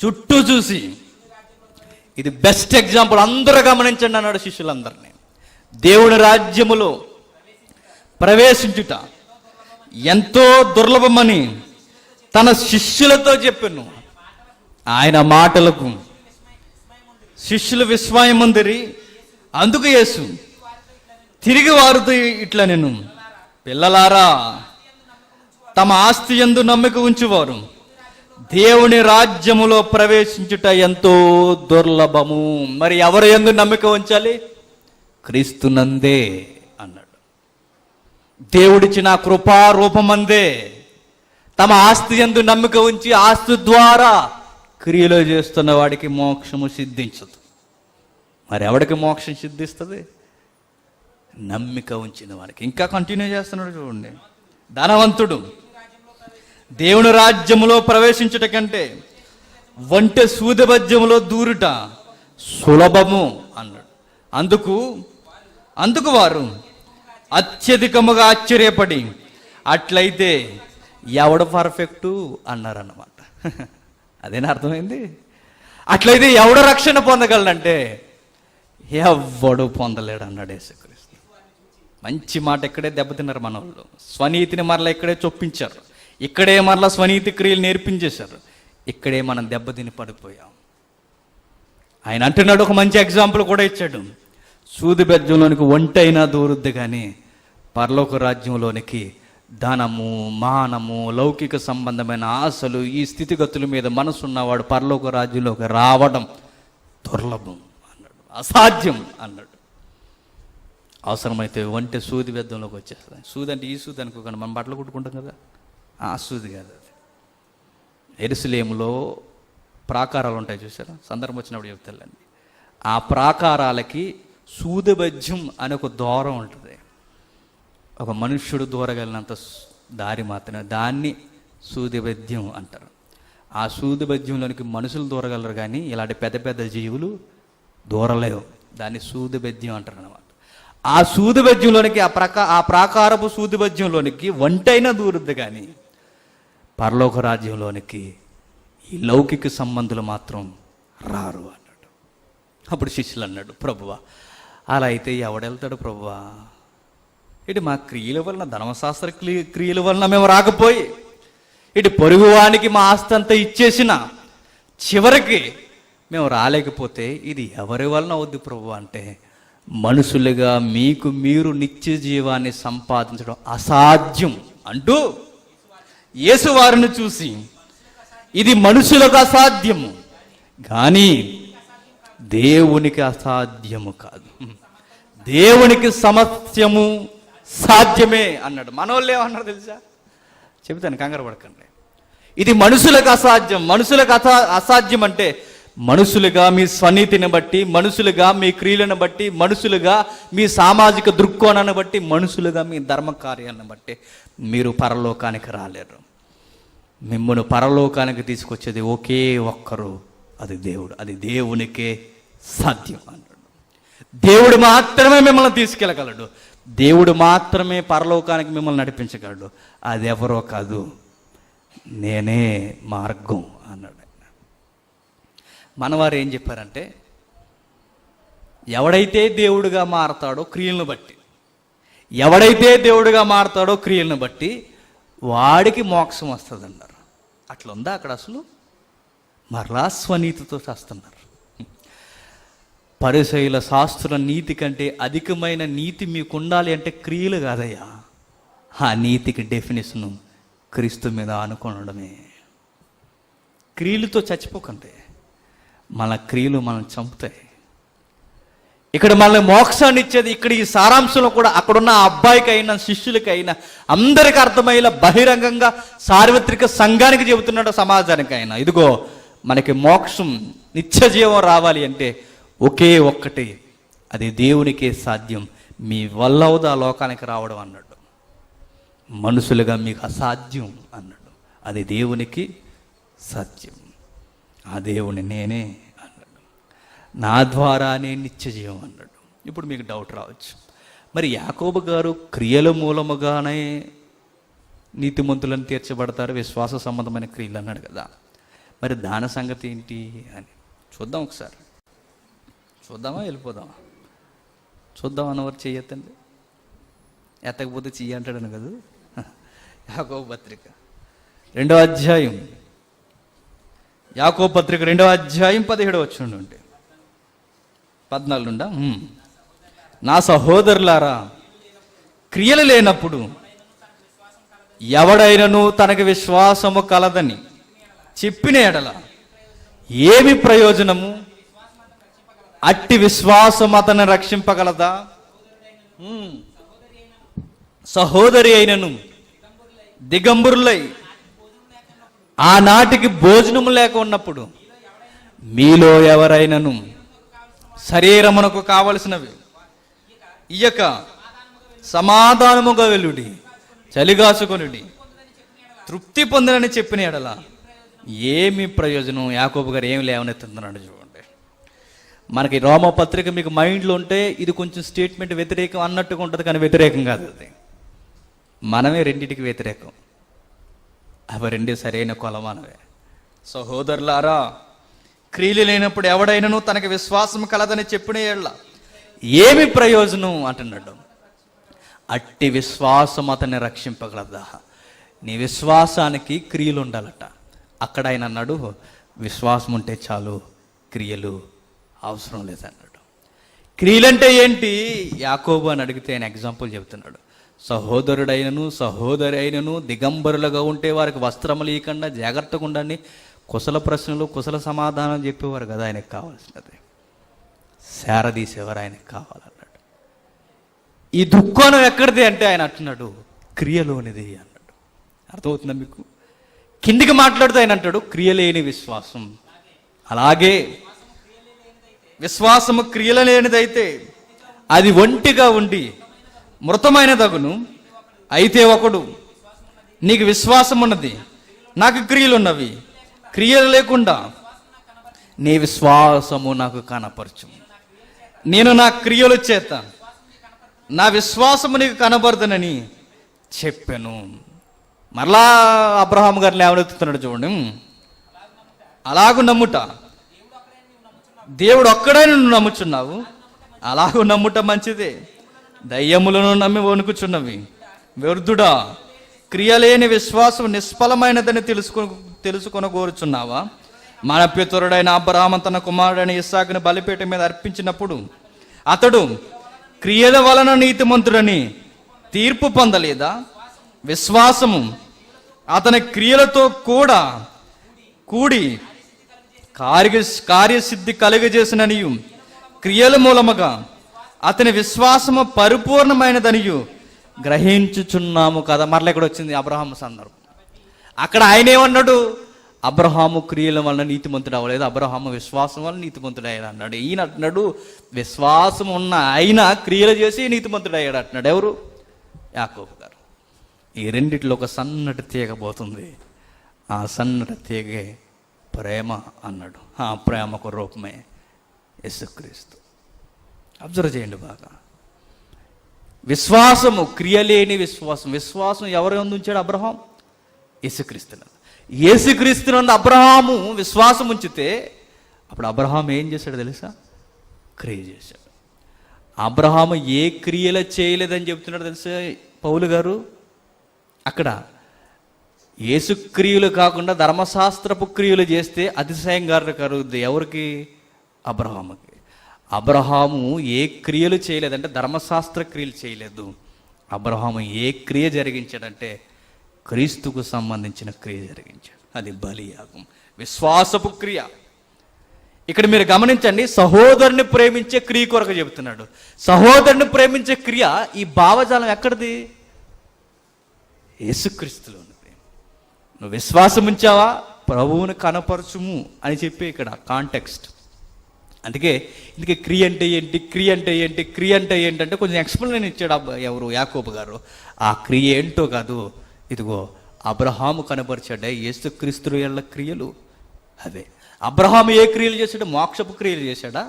చుట్టూ చూసి, ఇది బెస్ట్ ఎగ్జాంపుల్, అందరూ గమనించండి అన్నాడు శిష్యులందరినీ. దేవుని రాజ్యములో ప్రవేశించుట ఎంతో దుర్లభమని తన శిష్యులతో చెప్పాను. ఆయన మాటలకు శిష్యులు విస్మయముందిరి. అందుకు యేసు తిరిగి వారితో ఇట్లా, నేను పిల్లలారా, తమ ఆస్తి యందు నమ్మిక ఉంచువారు దేవుని రాజ్యములో ప్రవేశించుట ఎంతో దుర్లభము. మరి ఎవరు యందు నమ్మిక ఉంచాలి? క్రీస్తునందే అన్నాడు. దేవుడిచ్చిన కృపారూపమందే తమ ఆస్తి యందు నమ్మిక ఉంచి ఆస్తి ద్వారా క్రియలు చేస్తున్న వాడికి మోక్షము సిద్ధించదు. మరి ఎవడికి మోక్షం సిద్ధిస్తుంది? నమ్మిక ఉంచిన వాడికి. ఇంకా కంటిన్యూ చేస్తున్నాడు చూడండి. ధనవంతుడు దేవుని రాజ్యములో ప్రవేశించుట కంటే వంటె సూదబద్యములో దూరుట సులభము అన్నాడు. అందుకు వారు అత్యధికముగా ఆశ్చర్యపడి, అట్లయితే ఎవడు పర్ఫెక్టు అన్నారన్నమాట. అదేనా అర్థమైంది? అట్లయితే ఎవడు రక్షణ పొందగలడంటే ఎవడు పొందలేడు అన్నాడు యేసుక్రీస్తు. మంచి మాట ఇక్కడే దెబ్బతిన్నారు మన వాళ్ళు. స్వనీతిని మరలా ఇక్కడే చొప్పించారు, ఇక్కడే మరలా స్వనీతి క్రియలు నేర్పించేశారు, ఇక్కడే మనం దెబ్బతిని పడిపోయాం. ఆయన అంటున్నాడు, ఒక మంచి ఎగ్జాంపుల్ కూడా ఇచ్చాడు. సూది బెజ్జంలోనికి ఒంటైనా దూరుద్ది కానీ పరలోక రాజ్యంలోనికి ధనము, మానము, లౌకిక సంబంధమైన ఆశలు, ఈ స్థితిగతుల మీద మనసున్నవాడు పరలోక రాజ్యంలోకి రావడం దుర్లభం అన్నాడు, అసాధ్యం అన్నాడు. అవసరమైతే వంటే సూది బెద్దంలోకి వచ్చేస్తుంది. సూది అంటే ఈ సూది అనుకోకండి, మనం బట్టలు కుట్టుకుంటాం కదా, ఆ సూది కాదు అది. యెరూషలేములో ప్రాకారాలు ఉంటాయి చూసారా, సందర్భం వచ్చినప్పుడు చెప్తానండి. ఆ ప్రాకారాలకి సూదిబెజ్యం అనే ఒక దూరం ఉంటుంది. ఒక మనుష్యుడు దూరగలిగినంత దారి మాత్రమే, దాన్ని సూదిబెద్యం అంటారు. ఆ సూదిబెద్యంలోనికి మనుషులు దూరగలరు కానీ ఇలాంటి పెద్ద పెద్ద జీవులు దూరలేవు. దాన్ని సూదిబెద్యం అంటారు అన్నమాట. ఆ సూదిబెద్యంలోనికి, ఆ ప్రాకారపు సూదిబెద్యంలోనికి ఒంటైనా దూరుద్ది కానీ పరలోక రాజ్యంలోనికి ఈ లౌకిక సంబంధులు మాత్రం రారు అన్నాడు. అప్పుడు శిష్యులు అన్నాడు, ప్రభువా అలా అయితే ఎవడెళ్తాడు ప్రభువా? ఇటు మా క్రియల వలన, ధర్మశాస్త్ర క్రియల వలన మేము రాకపోయి, ఇటు పొరుగువానికి మా ఆస్తి అంతా ఇచ్చేసిన చివరికి మేము రాలేకపోతే ఇది ఎవరి వలన అవుద్ది ప్రభు అంటే, మనుషులుగా మీకు మీరు నిత్య జీవాన్ని సంపాదించడం అసాధ్యం అంటూ యేసు వారిని చూసి, ఇది మనుషులకు అసాధ్యము కానీ దేవునికి అసాధ్యము కాదు, దేవునికి సమస్యము సాధ్యమే అన్నాడు. మనోళ్ళు ఏమన్నారు తెలుసా? చెబుతాను, కంగారు పడకండి. ఇది మనుషులకు అసాధ్యం. మనుషులకు అసాధ్యం అంటే మనుషులుగా మీ స్వనీతిని బట్టి, మనుషులుగా మీ క్రియలను బట్టి, మనుషులుగా మీ సామాజిక దృక్కోణాన్ని బట్టి, మనుషులుగా మీ ధర్మ కార్యాలను బట్టి మీరు పరలోకానికి రాలేరు. మిమ్మల్ని పరలోకానికి తీసుకొచ్చేది ఒకే ఒక్కరు, అది దేవుడు. అది దేవునికే సాధ్యం అన్నాడు. దేవుడు మాత్రమే మిమ్మల్ని తీసుకెళ్ళగలడు, దేవుడు మాత్రమే పరలోకానికి మిమ్మల్ని నడిపించగలడు. అది ఎవరో కాదు, నేనే మార్గం అన్నాడు. మనవారు ఏం చెప్పారంటే, ఎవడైతే దేవుడిగా మారతాడో క్రియలను బట్టి, ఎవడైతే దేవుడిగా మారతాడో క్రియలను బట్టి వాడికి మోక్షం వస్తుంది అన్నారు. అట్లా ఉందా అక్కడ? అసలు మరలా స్వనీతితో చేస్తున్నారు. పరిసయ్యుల శాస్త్రుల నీతి కంటే అధికమైన నీతి మీకు ఉండాలి అంటే క్రియలు కాదయ్యా. ఆ నీతికి డెఫినేషను క్రీస్తు మీద ఆనుకోవడమే. క్రియలతో చచ్చిపోకండి, మన క్రియలు మనం చంపుతాయి. ఇక్కడ మనల్ని మోక్షాన్ని ఇచ్చేది ఇక్కడ ఈ సారాంశంలో కూడా అక్కడున్న ఆ అబ్బాయికైనా శిష్యులకైనా అందరికి అర్థమయ్యేలా బహిరంగంగా సార్వత్రిక సంఘానికి చెబుతున్నాడు, సమాజానికైనా. ఇదిగో మనకి మోక్షం నిత్య జీవం రావాలి అంటే ఒకే ఒక్కటి, అది దేవునికే సాధ్యం. మీ వల్ల అవుదా లోకానికి రావడం అన్నాడు. మనుషులుగా మీకు అసాధ్యం అన్నాడు. అది దేవునికి సాధ్యం. ఆ దేవుని నేనే అన్నాడు. నా ద్వారానే నిత్య జీవం అన్నాడు. ఇప్పుడు మీకు డౌట్ రావచ్చు, మరి యాకోబు గారు క్రియల మూలముగానే నీతిమంతులను తీర్చబడతారు, విశ్వాస సంబంధమైన క్రియలు అన్నాడు కదా, మరి దాని సంగతి ఏంటి అని చూద్దాం. ఒకసారి చూద్దామా, వెళ్ళిపోదామా? చూద్దాం అన్నవారు చెయ్యొద్దండి, ఎత్తకపోతే చెయ్యి అంటాడని కదా. యాకోబు పత్రిక 2వ అధ్యాయం, యాకోబు పత్రిక 2వ అధ్యాయం 17వ వచనం నుండి 14 నుండా. నా సహోదరులారా, క్రియలు లేనప్పుడు ఎవడైనను తనకి విశ్వాసము కలదని చెప్పిన ఎడల ఏమి ప్రయోజనము? అట్టి విశ్వాసం అతన్ని రక్షింపగలదా? సహోదరి అయినను దిగంబరులై ఆనాటికి భోజనము లేక ఉన్నప్పుడు మీలో ఎవరైనను శరీరమునకు కావలసినవి ఇయ్యక సమాధానముగా వెలుడి, చలిగాసుకొనుడి, తృప్తి పొందనని చెప్పిన ఎడల ఏమి ప్రయోజనం? యాకోబు గారు ఏమి లేవనెత్తున్నాడు చూడండి. మనకి రోమా పత్రిక మీకు మైండ్లో ఉంటే ఇది కొంచెం స్టేట్మెంట్ వ్యతిరేకం అన్నట్టుగా ఉంటుంది, కానీ వ్యతిరేకం కాదు అది. మనమే రెండింటికి వ్యతిరేకం, అవి రెండే సరైన కొలమానవే. సహోదరులారా, క్రియలు లేనప్పుడు ఎవడైనను తనకి విశ్వాసం కలదని చెప్పిన ఏళ్ళ ఏమి ప్రయోజనం అంటున్నాడు. అట్టి విశ్వాసం అతన్ని రక్షింపగలదా? నీ విశ్వాసానికి క్రియలు ఉండాలట. అక్కడ ఆయన అన్నాడు, విశ్వాసం ఉంటే చాలు, క్రియలు అవసరం లేదన్నాడు. క్రియలంటే ఏంటి యాకోబు అని అడిగితే ఆయన ఎగ్జాంపుల్ చెబుతున్నాడు. సహోదరుడైనను సహోదరి అయినను దిగంబరులుగా ఉంటే వారికి వస్త్రములు ఇవ్వకుండా జాగ్రత్తగా ఉండండి, కుశల ప్రశ్నలు కుశల సమాధానం చెప్పేవారు కదా ఆయనకు కావాల్సినది. శారదీసేవారు ఆయనకు కావాలన్నాడు. ఈ దుఃఖం ఎక్కడిది అంటే ఆయన అంటున్నాడు, క్రియలోనిది అన్నాడు. అర్థమవుతుందా మీకు? కిందికి మాట్లాడుతూ ఆయన అంటాడు, క్రియలేని విశ్వాసం. అలాగే విశ్వాసము క్రియల లేనిదైతే అది ఒంటిగా ఉండి మృతమైన దగును. అయితే ఒకడు, నీకు విశ్వాసం ఉన్నది, నాకు క్రియలు ఉన్నవి, క్రియలు లేకుండా నీ విశ్వాసము నాకు కనపరచు, నేను నా క్రియలు చేత నా విశ్వాసము నీకు కనబడదనని చెప్పాను. మరలా అబ్రహాం గారిని లేవనెత్తుతున్నాడు చూడండి. అలాగూ నమ్ముట, దేవుడు ఒక్కడే నువ్వు నమ్ముచున్నావు, అలాగూ నమ్ముట మంచిదే. దయ్యములను నమ్మి వణుకుచున్నవి వ్యర్థుడా, క్రియలేని విశ్వాసం నిష్ఫలమైనదని తెలుసుకొని కోరుచున్నావా? మన పితరుడైన అబ్రహాము తన కుమారుడైన ఇస్సాకుని బలిపీఠం మీద అర్పించినప్పుడు అతడు క్రియల వలన నీతిమంతుడని తీర్పు పొందలేదా? విశ్వాసము అతని క్రియలతో కూడా కూడి కార్యసిద్ధి కలుగజేసిననియు క్రియల మూలముగా అతని విశ్వాసము పరిపూర్ణమైనదనియు గ్రహించుచున్నాము కదా. మరలా ఇక్కడ వచ్చింది అబ్రహాము సందర్భం. అక్కడ ఆయన ఏమన్నాడు? అబ్రహాము క్రియల వలన నీతిమంతుడు అవ్వలేదు, అబ్రహాము విశ్వాసం వలన నీతిమంతుడు అయ్యాడు అన్నాడు. ఈయన అంటున్నాడు, విశ్వాసం ఉన్న ఆయన క్రియలు చేసి నీతిమంతుడు అయ్యాడు అంటున్నాడు. ఎవరు? యాకోబు గారు. ఈ రెండిట్లో ఒక సన్నటి తీగ పోతుంది, ఆ సన్నటి తీగే ప్రేమ అన్నాడు. ఆ ప్రేమకు రూపమే యేసుక్రీస్తు. అబ్జర్వ్ చేయండి బాగా. విశ్వాసము క్రియలేని విశ్వాసం. విశ్వాసం ఎవరు ఉంచాడు? అబ్రహాం. యేసుక్రీస్తునందు. యేసుక్రీస్తునందు అబ్రహాము విశ్వాసం ఉంచితే అప్పుడు అబ్రహాం ఏం చేశాడు తెలుసా? క్రియ చేశాడు. అబ్రహాము ఏ క్రియలు చేయలేదని చెప్తున్నాడు తెలుసా పౌలు గారు? అక్కడ యేసుక్రియలు కాకుండా ధర్మశాస్త్రపు క్రియలు చేస్తే అతిశయంగా కలుగుద్ది. ఎవరికి? అబ్రహాముకి. అబ్రహాము ఏ క్రియలు చేయలేదంటే ధర్మశాస్త్ర క్రియలు చేయలేదు. అబ్రహాము ఏ క్రియ జరిగించాడంటే క్రీస్తుకు సంబంధించిన క్రియ జరిగించాడు. అది బలియాగం, విశ్వాసపు క్రియ. ఇక్కడ మీరు గమనించండి, సహోదరుని ప్రేమించే క్రియ కొరకు చెబుతున్నాడు. సహోదరుని ప్రేమించే క్రియ, ఈ భావజాలం ఎక్కడిది? యేసుక్రీస్తులో ఉన్నది. నువ్వు విశ్వాసం ఉంచావా, ప్రభువుని కనపరచుము అని చెప్పి ఇక్కడ కాంటెక్స్ట్. అందుకే క్రియ అంటే ఏంటి, క్రియ అంటే ఏంటి, క్రియ అంటే ఏంటంటే కొంచెం ఎక్స్ప్లెయిన్ ఇచ్చాడు ఎవరు, యాకోబు గారు. ఆ క్రియ ఏంటో కాదు, ఇదిగో అబ్రహాము కనపరిచాడే యేసుక్రీస్తు ఎల్ల క్రియలు అవే. అబ్రహాము ఏ క్రియలు చేశాడు? మోక్షపు క్రియలు చేశాడా?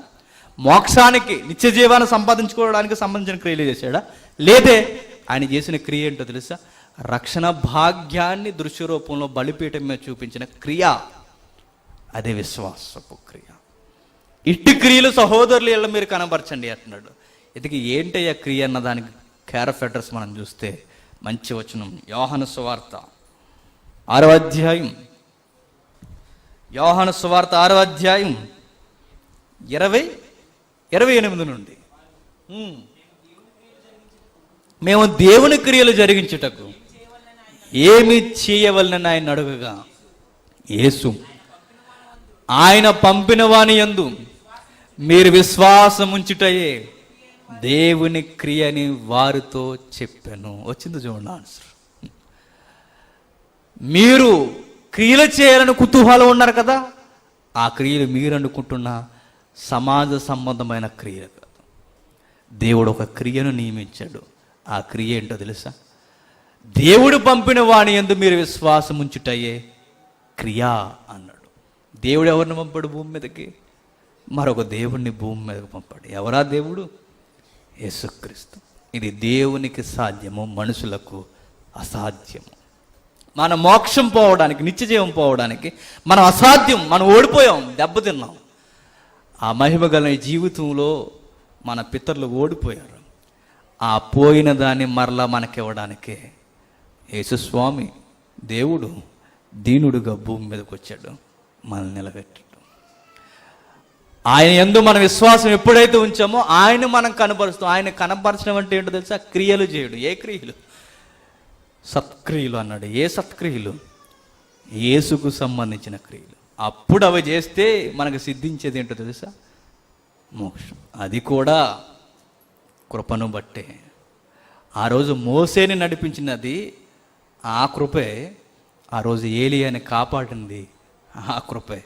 మోక్షానికి, నిత్య జీవాన్ని సంపాదించుకోవడానికి సంబంధించిన క్రియలు చేశాడా? లేదే. ఆయన చేసిన క్రియ ఏంటో తెలుసా? రక్షణ భాగ్యాన్ని దృశ్య రూపంలో బలిపీఠం మీద చూపించిన క్రియ, అదే విశ్వాసపు క్రియ. ఇట్టి క్రియలు సహోదరులు ఇళ్ళ మీరు కనబరచండి అంటున్నాడు. ఇదికి ఏంటయ్యా క్రియ అన్న దానికి కేర్ ఆఫ్ అడ్రస్ మనం చూస్తే మంచి వచనం, యోహాను సువార్త 6వ అధ్యాయం, యోహాను సువార్త 6వ అధ్యాయం 28 నుండి. మేము దేవుని క్రియలు జరిగించుటకు ఏమి చేయవలనని ఆయన అడుగగా, యేసు ఆయన పంపిన వాని యందు మీరు విశ్వాసం ఉంచుటయే దేవుని క్రియని వారితో చెప్పాను. వచ్చింది చూడండి ఆన్సర్. మీరు క్రియలు చేయాలని కుతూహలం ఉన్నారు కదా, ఆ క్రియలు మీరు అనుకుంటున్న సమాజ సంబంధమైన క్రియలు కాదు. దేవుడు ఒక క్రియను నియమించాడు. ఆ క్రియ ఏంటో తెలుసా? దేవుడు పంపిన వాని యందు మీరు విశ్వాసం ఉంచుటయే క్రియా అన్నాడు. దేవుడు ఎవరిని పంపాడు భూమి మీదకి? మరొక దేవుణ్ణి భూమి మీదకి పంపాడు. ఎవరా దేవుడు? యేసుక్రీస్తు. ఇది దేవునికి సాధ్యము, మనుషులకు అసాధ్యము. మన మోక్షం పోవడానికి, నిత్య జీవం పోవడానికి మనం అసాధ్యం, మనం ఓడిపోయాం, దెబ్బతిన్నాం. ఆ మహిమ గల జీవితంలో మన పితరులు ఓడిపోయారు. ఆ పోయిన దాన్ని మరలా మనకివ్వడానికే యేసుస్వామి దేవుడు దీనుడుగా భూమి మీదకి వచ్చాడు, మనల్ని నిలబెట్టాడు. ఆయన యందు మన విశ్వాసం ఎప్పుడైతే ఉంచామో ఆయన మనం కనపరుస్తాం. ఆయన కనపరచడం అంటే ఏంటో తెలుసా? క్రియలు చేయడు. ఏ క్రియలు? సత్క్రియలు అన్నాడు. ఏ సత్క్రియలు? యేసుకు సంబంధించిన క్రియలు. అప్పుడు అవి చేస్తే మనకు సిద్ధించేది ఏంటో తెలుసా? మోక్షం. అది కూడా కృపను బట్టే. ఆ రోజు మోసేని నడిపించినది ఆ కృపే. ఆ రోజు ఏలియాని కాపాడింది ఆ కృపే.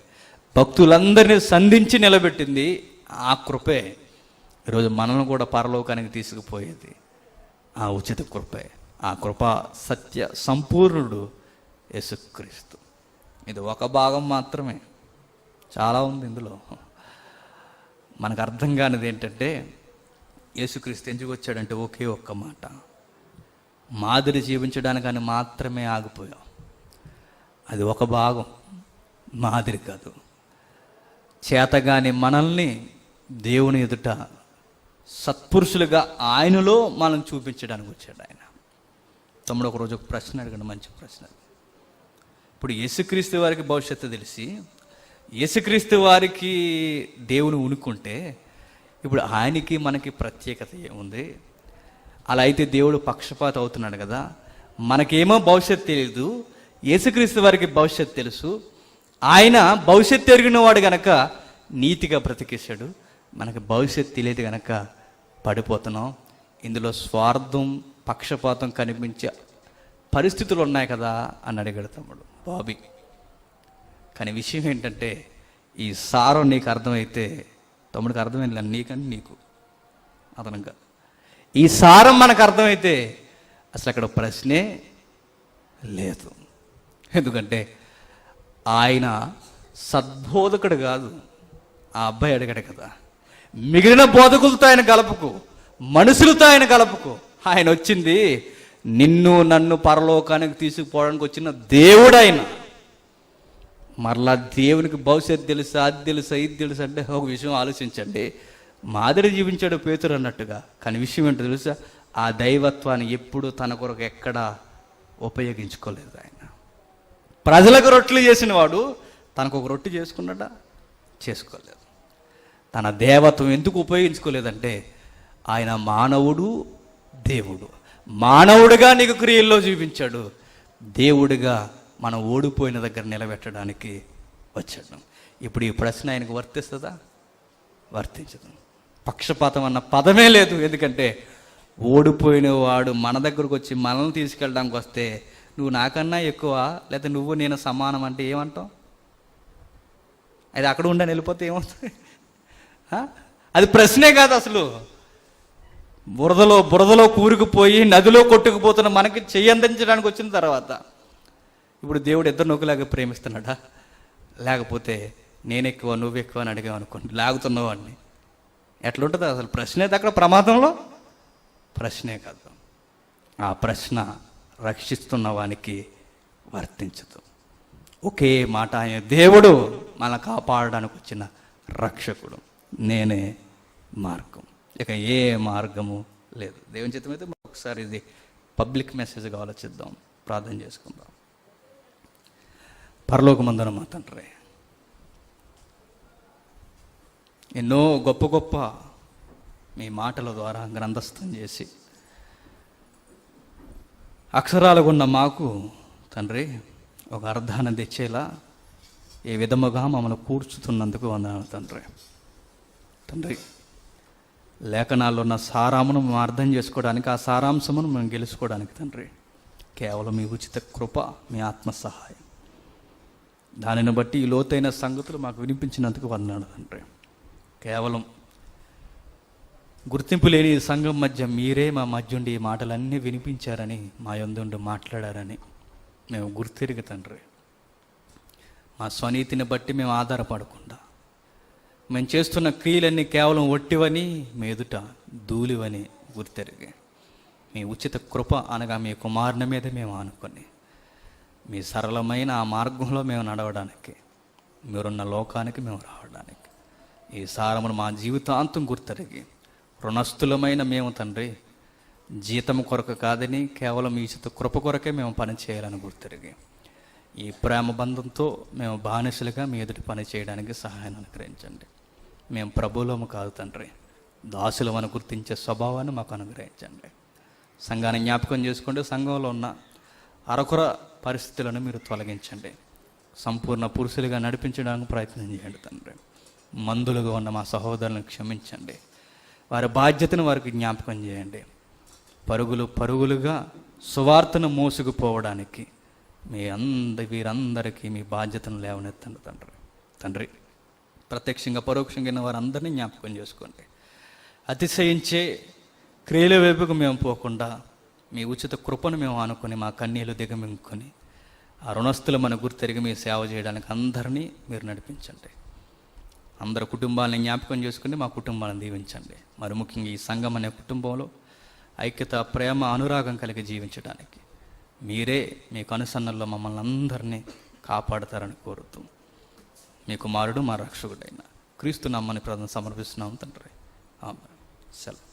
భక్తులందరినీ సంధించి నిలబెట్టింది ఆ కృపే. ఈరోజు మనల్ని కూడా పరలోకానికి తీసుకుపోయేది ఆ ఉచిత కృపే. ఆ కృప సత్య సంపూర్ణుడు యేసుక్రీస్తు. ఇది ఒక భాగం మాత్రమే, చాలా ఉంది ఇందులో. మనకు అర్థం కానిది ఏంటంటే, యేసుక్రీస్తు ఎందుకు వచ్చాడంటే ఒకే ఒక్క మాట, మాదిరి జీవించడానికని మాత్రమే ఆగిపోయాం. అది ఒక భాగం, మాదిరి కాదు. చేతగాని మనల్ని దేవుని ఎదుట సత్పురుషులుగా ఆయనలో మనం చూపించడానికి వచ్చాడు ఆయన. తమ్ముడు ఒకరోజు ఒక ప్రశ్న అడిగాడు, మంచి ప్రశ్న. ఇప్పుడు యేసుక్రీస్తు వారికి భవిష్యత్తు తెలిసి యేసుక్రీస్తు వారికి దేవుని ఉనుకుంటే ఇప్పుడు ఆయనకి మనకి ప్రత్యేకత ఏముంది? అలా అయితే దేవుడు పక్షపాత అవుతున్నాడు కదా. మనకేమో భవిష్యత్తు తెలియదు, యేసుక్రీస్తు వారికి భవిష్యత్తు తెలుసు. ఆయన భవిష్యత్తు ఎరిగిన వాడు గనక నీతిగా బ్రతికేశాడు. మనకి భవిష్యత్తు తెలియదు గనక పడిపోతున్నాం. ఇందులో స్వార్థం, పక్షపాతం కనిపించే పరిస్థితులు ఉన్నాయి కదా అని అడిగాడు తమ్ముడు బాబీ. కానీ విషయం ఏంటంటే, ఈ సారం నీకు అర్థమైతే, తమ్ముడికి అర్థమైంది నీకంటే నీకు అదనంగా ఈ సారం మనకు అర్థమైతే అసలు అక్కడ ప్రశ్నే లేదు. ఎందుకంటే ఆయన సద్బోధకుడు కాదు. ఆ అబ్బాయి అడిగాడు కదా, మిగిలిన బోధకులతో ఆయన కలపకు, మనుషులతో ఆయన కలపకు. ఆయన వచ్చింది నిన్ను నన్ను పరలోకానికి తీసుకుపోవడానికి వచ్చిన దేవుడు ఆయన. మరలా దేవునికి భవిష్యత్తు తెలుసా, అది తెలుసా, ఇది తెలుసా అంటే ఒక విషయం ఆలోచించండి. మాదిరి జీవించాడు పేతురు అన్నట్టుగా. కానీ విషయం ఏంటో తెలుసా? ఆ దైవత్వాన్ని ఎప్పుడు తన కొరకు ఎక్కడా ఉపయోగించుకోలేదు ఆయన. ప్రజలకు రొట్టెలు చేసిన వాడు తనకు ఒక రొట్టె చేసుకున్నాడా? చేసుకోలేదు. తన దేవత్వం ఎందుకు ఉపయోగించుకోలేదంటే, ఆయన మానవుడు, దేవుడు. మానవుడిగా నీకు క్రియల్లో చూపించాడు, దేవుడిగా మనం ఓడిపోయిన దగ్గర నిలబెట్టడానికి వచ్చాడు. ఇప్పుడు ఈ ప్రశ్న ఆయనకు వర్తిస్తుందా? వర్తించదు. పక్షపాతం అన్న పదమే లేదు. ఎందుకంటే ఓడిపోయిన వాడు మన దగ్గరకు వచ్చి మనల్ని తీసుకెళ్ళడానికి వస్తే నువ్వు నాకన్నా ఎక్కువ లేకపోతే నువ్వు నేను సమానం అంటే ఏమంటావు? అది అక్కడ ఉండని వెళ్ళిపోతే ఏమవుతుంది? అది ప్రశ్నే కాదు అసలు. బురదలో కూరుకుపోయి నదిలో కొట్టుకుపోతున్న మనకి చెయ్యి అందించడానికి వచ్చిన తర్వాత ఇప్పుడు దేవుడు ఇద్దరు నొక్కులాగా ప్రేమిస్తున్నాడా? లేకపోతే నేనెక్కువ నువ్వెక్కువ అని అడిగావు అనుకోండి, లాగుతున్నావు అన్ని, ఎట్లుంటుంది అసలు? ప్రశ్నే అక్కడ ప్రమాదంలో ప్రశ్నే కాదు. ఆ ప్రశ్న రక్షిస్తున్న వానికి వర్తించదు. ఒకే మాట, ఆయన దేవుడు మనల్ని కాపాడడానికి వచ్చిన రక్షకుడు. నేనే మార్గం, ఇక ఏ మార్గము లేదు. దేవుని చిత్తం అయితే ఒకసారి ఇది పబ్లిక్ మెసేజ్గా ఆలోచిద్దాం, ప్రార్థన చేసుకుందాం. పరలోకమందున మా తండ్రి, ఎన్నో గొప్ప గొప్ప మీ మాటల ద్వారా గ్రంథస్థం చేసి అక్షరాలుగా ఉన్న మాకు తండ్రి ఒక అర్థాన్ని తెచ్చేలా ఏ విధముగా మమ్మల్ని కూర్చుతున్నందుకు వందనాలు తండ్రి. తండ్రి, లేఖనాల్లో ఉన్న సారామును మేము అర్థం చేసుకోవడానికి, ఆ సారాంశమును మేము గెలుచుకోవడానికి తండ్రి కేవలం మీ ఉచిత కృప, మీ ఆత్మ సహాయం, దానిని బట్టి ఈ లోతైన సంగతులు మాకు వినిపించినందుకు వందనాలు తండ్రి. కేవలం గుర్తింపు లేని ఈ సంఘం మధ్య మీరే మా మధ్య ఉండి ఈ మాటలన్నీ వినిపించారని, మా యందుండి మాట్లాడారని మేము గుర్తిరిగి తండ్రి, మా స్వనీతిని బట్టి మేము ఆధారపడకుండా, మేము చేస్తున్న క్రియలన్నీ కేవలం ఒట్టివని, మీ ఎదుట ధూళివని గుర్తిరిగి, మీ ఉచిత కృప అనగా మీ కుమారుని మీద మేము ఆనుకొని మీ సరళమైన ఆ మార్గంలో మేము నడవడానికి, మీరున్న లోకానికి మేము రావడానికి ఈ సారమును మా జీవితాంతం గుర్తెరిగి, రుణస్థులమైన మేము తండ్రి జీతం కొరకు కాదని కేవలం ఈ ఉచిత కృప కొరకే మేము పని చేయాలని గుర్తెరిగి, ఈ ప్రేమ బంధంతో మేము బానిసలుగా మీ ఎదుటి పని చేయడానికి సహాయాన్ని అనుగ్రహించండి. మేము ప్రభువులము కాదు తండ్రి, దాసులమని గుర్తించే స్వభావాన్ని మాకు అనుగ్రహించండి. సంఘాన్ని జ్ఞాపకం చేసుకోండి. సంఘంలో ఉన్న అరకొర పరిస్థితులను మీరు తొలగించండి. సంపూర్ణ పురుషులుగా నడిపించడానికి ప్రయత్నం చేయండి తండ్రి. మందులుగా ఉన్న మా సహోదరులను క్షమించండి. వారి బాధ్యతను వారికి జ్ఞాపకం చేయండి. పరుగులుగా సువార్తను మోసుకుపోవడానికి వీరందరికీ మీ బాధ్యతను లేవనెత్తండి తండ్రి. ప్రత్యక్షంగా పరోక్షంగా వారందరినీ జ్ఞాపకం చేసుకోండి. అతిశయించే క్రియల వైపుకు మేము పోకుండా మీ ఉచిత కృపను మేము ఆనుకొని మా కన్నీళ్లు దిగమింగుకొని ఆ రుణస్థులు మన గుర్తెరిగి మీ సేవ చేయడానికి అందరినీ మీరు నడిపించండి. అందరి కుటుంబాలను జ్ఞాపకం చేసుకుని మా కుటుంబాలను దీవించండి. మరి ముఖ్యంగా ఈ సంఘం అనే కుటుంబంలో ఐక్యత, ప్రేమ, అనురాగం కలిగి జీవించడానికి మీరే మీ కనుసన్నల్లో మమ్మల్ని అందరినీ కాపాడతారని కోరుతూ మీ కుమారుడు మా రక్షకుడైన క్రీస్తు నామమున ప్రార్థన సమర్పిస్తున్నాం తండ్రి. ఆమేన్. సెలవు.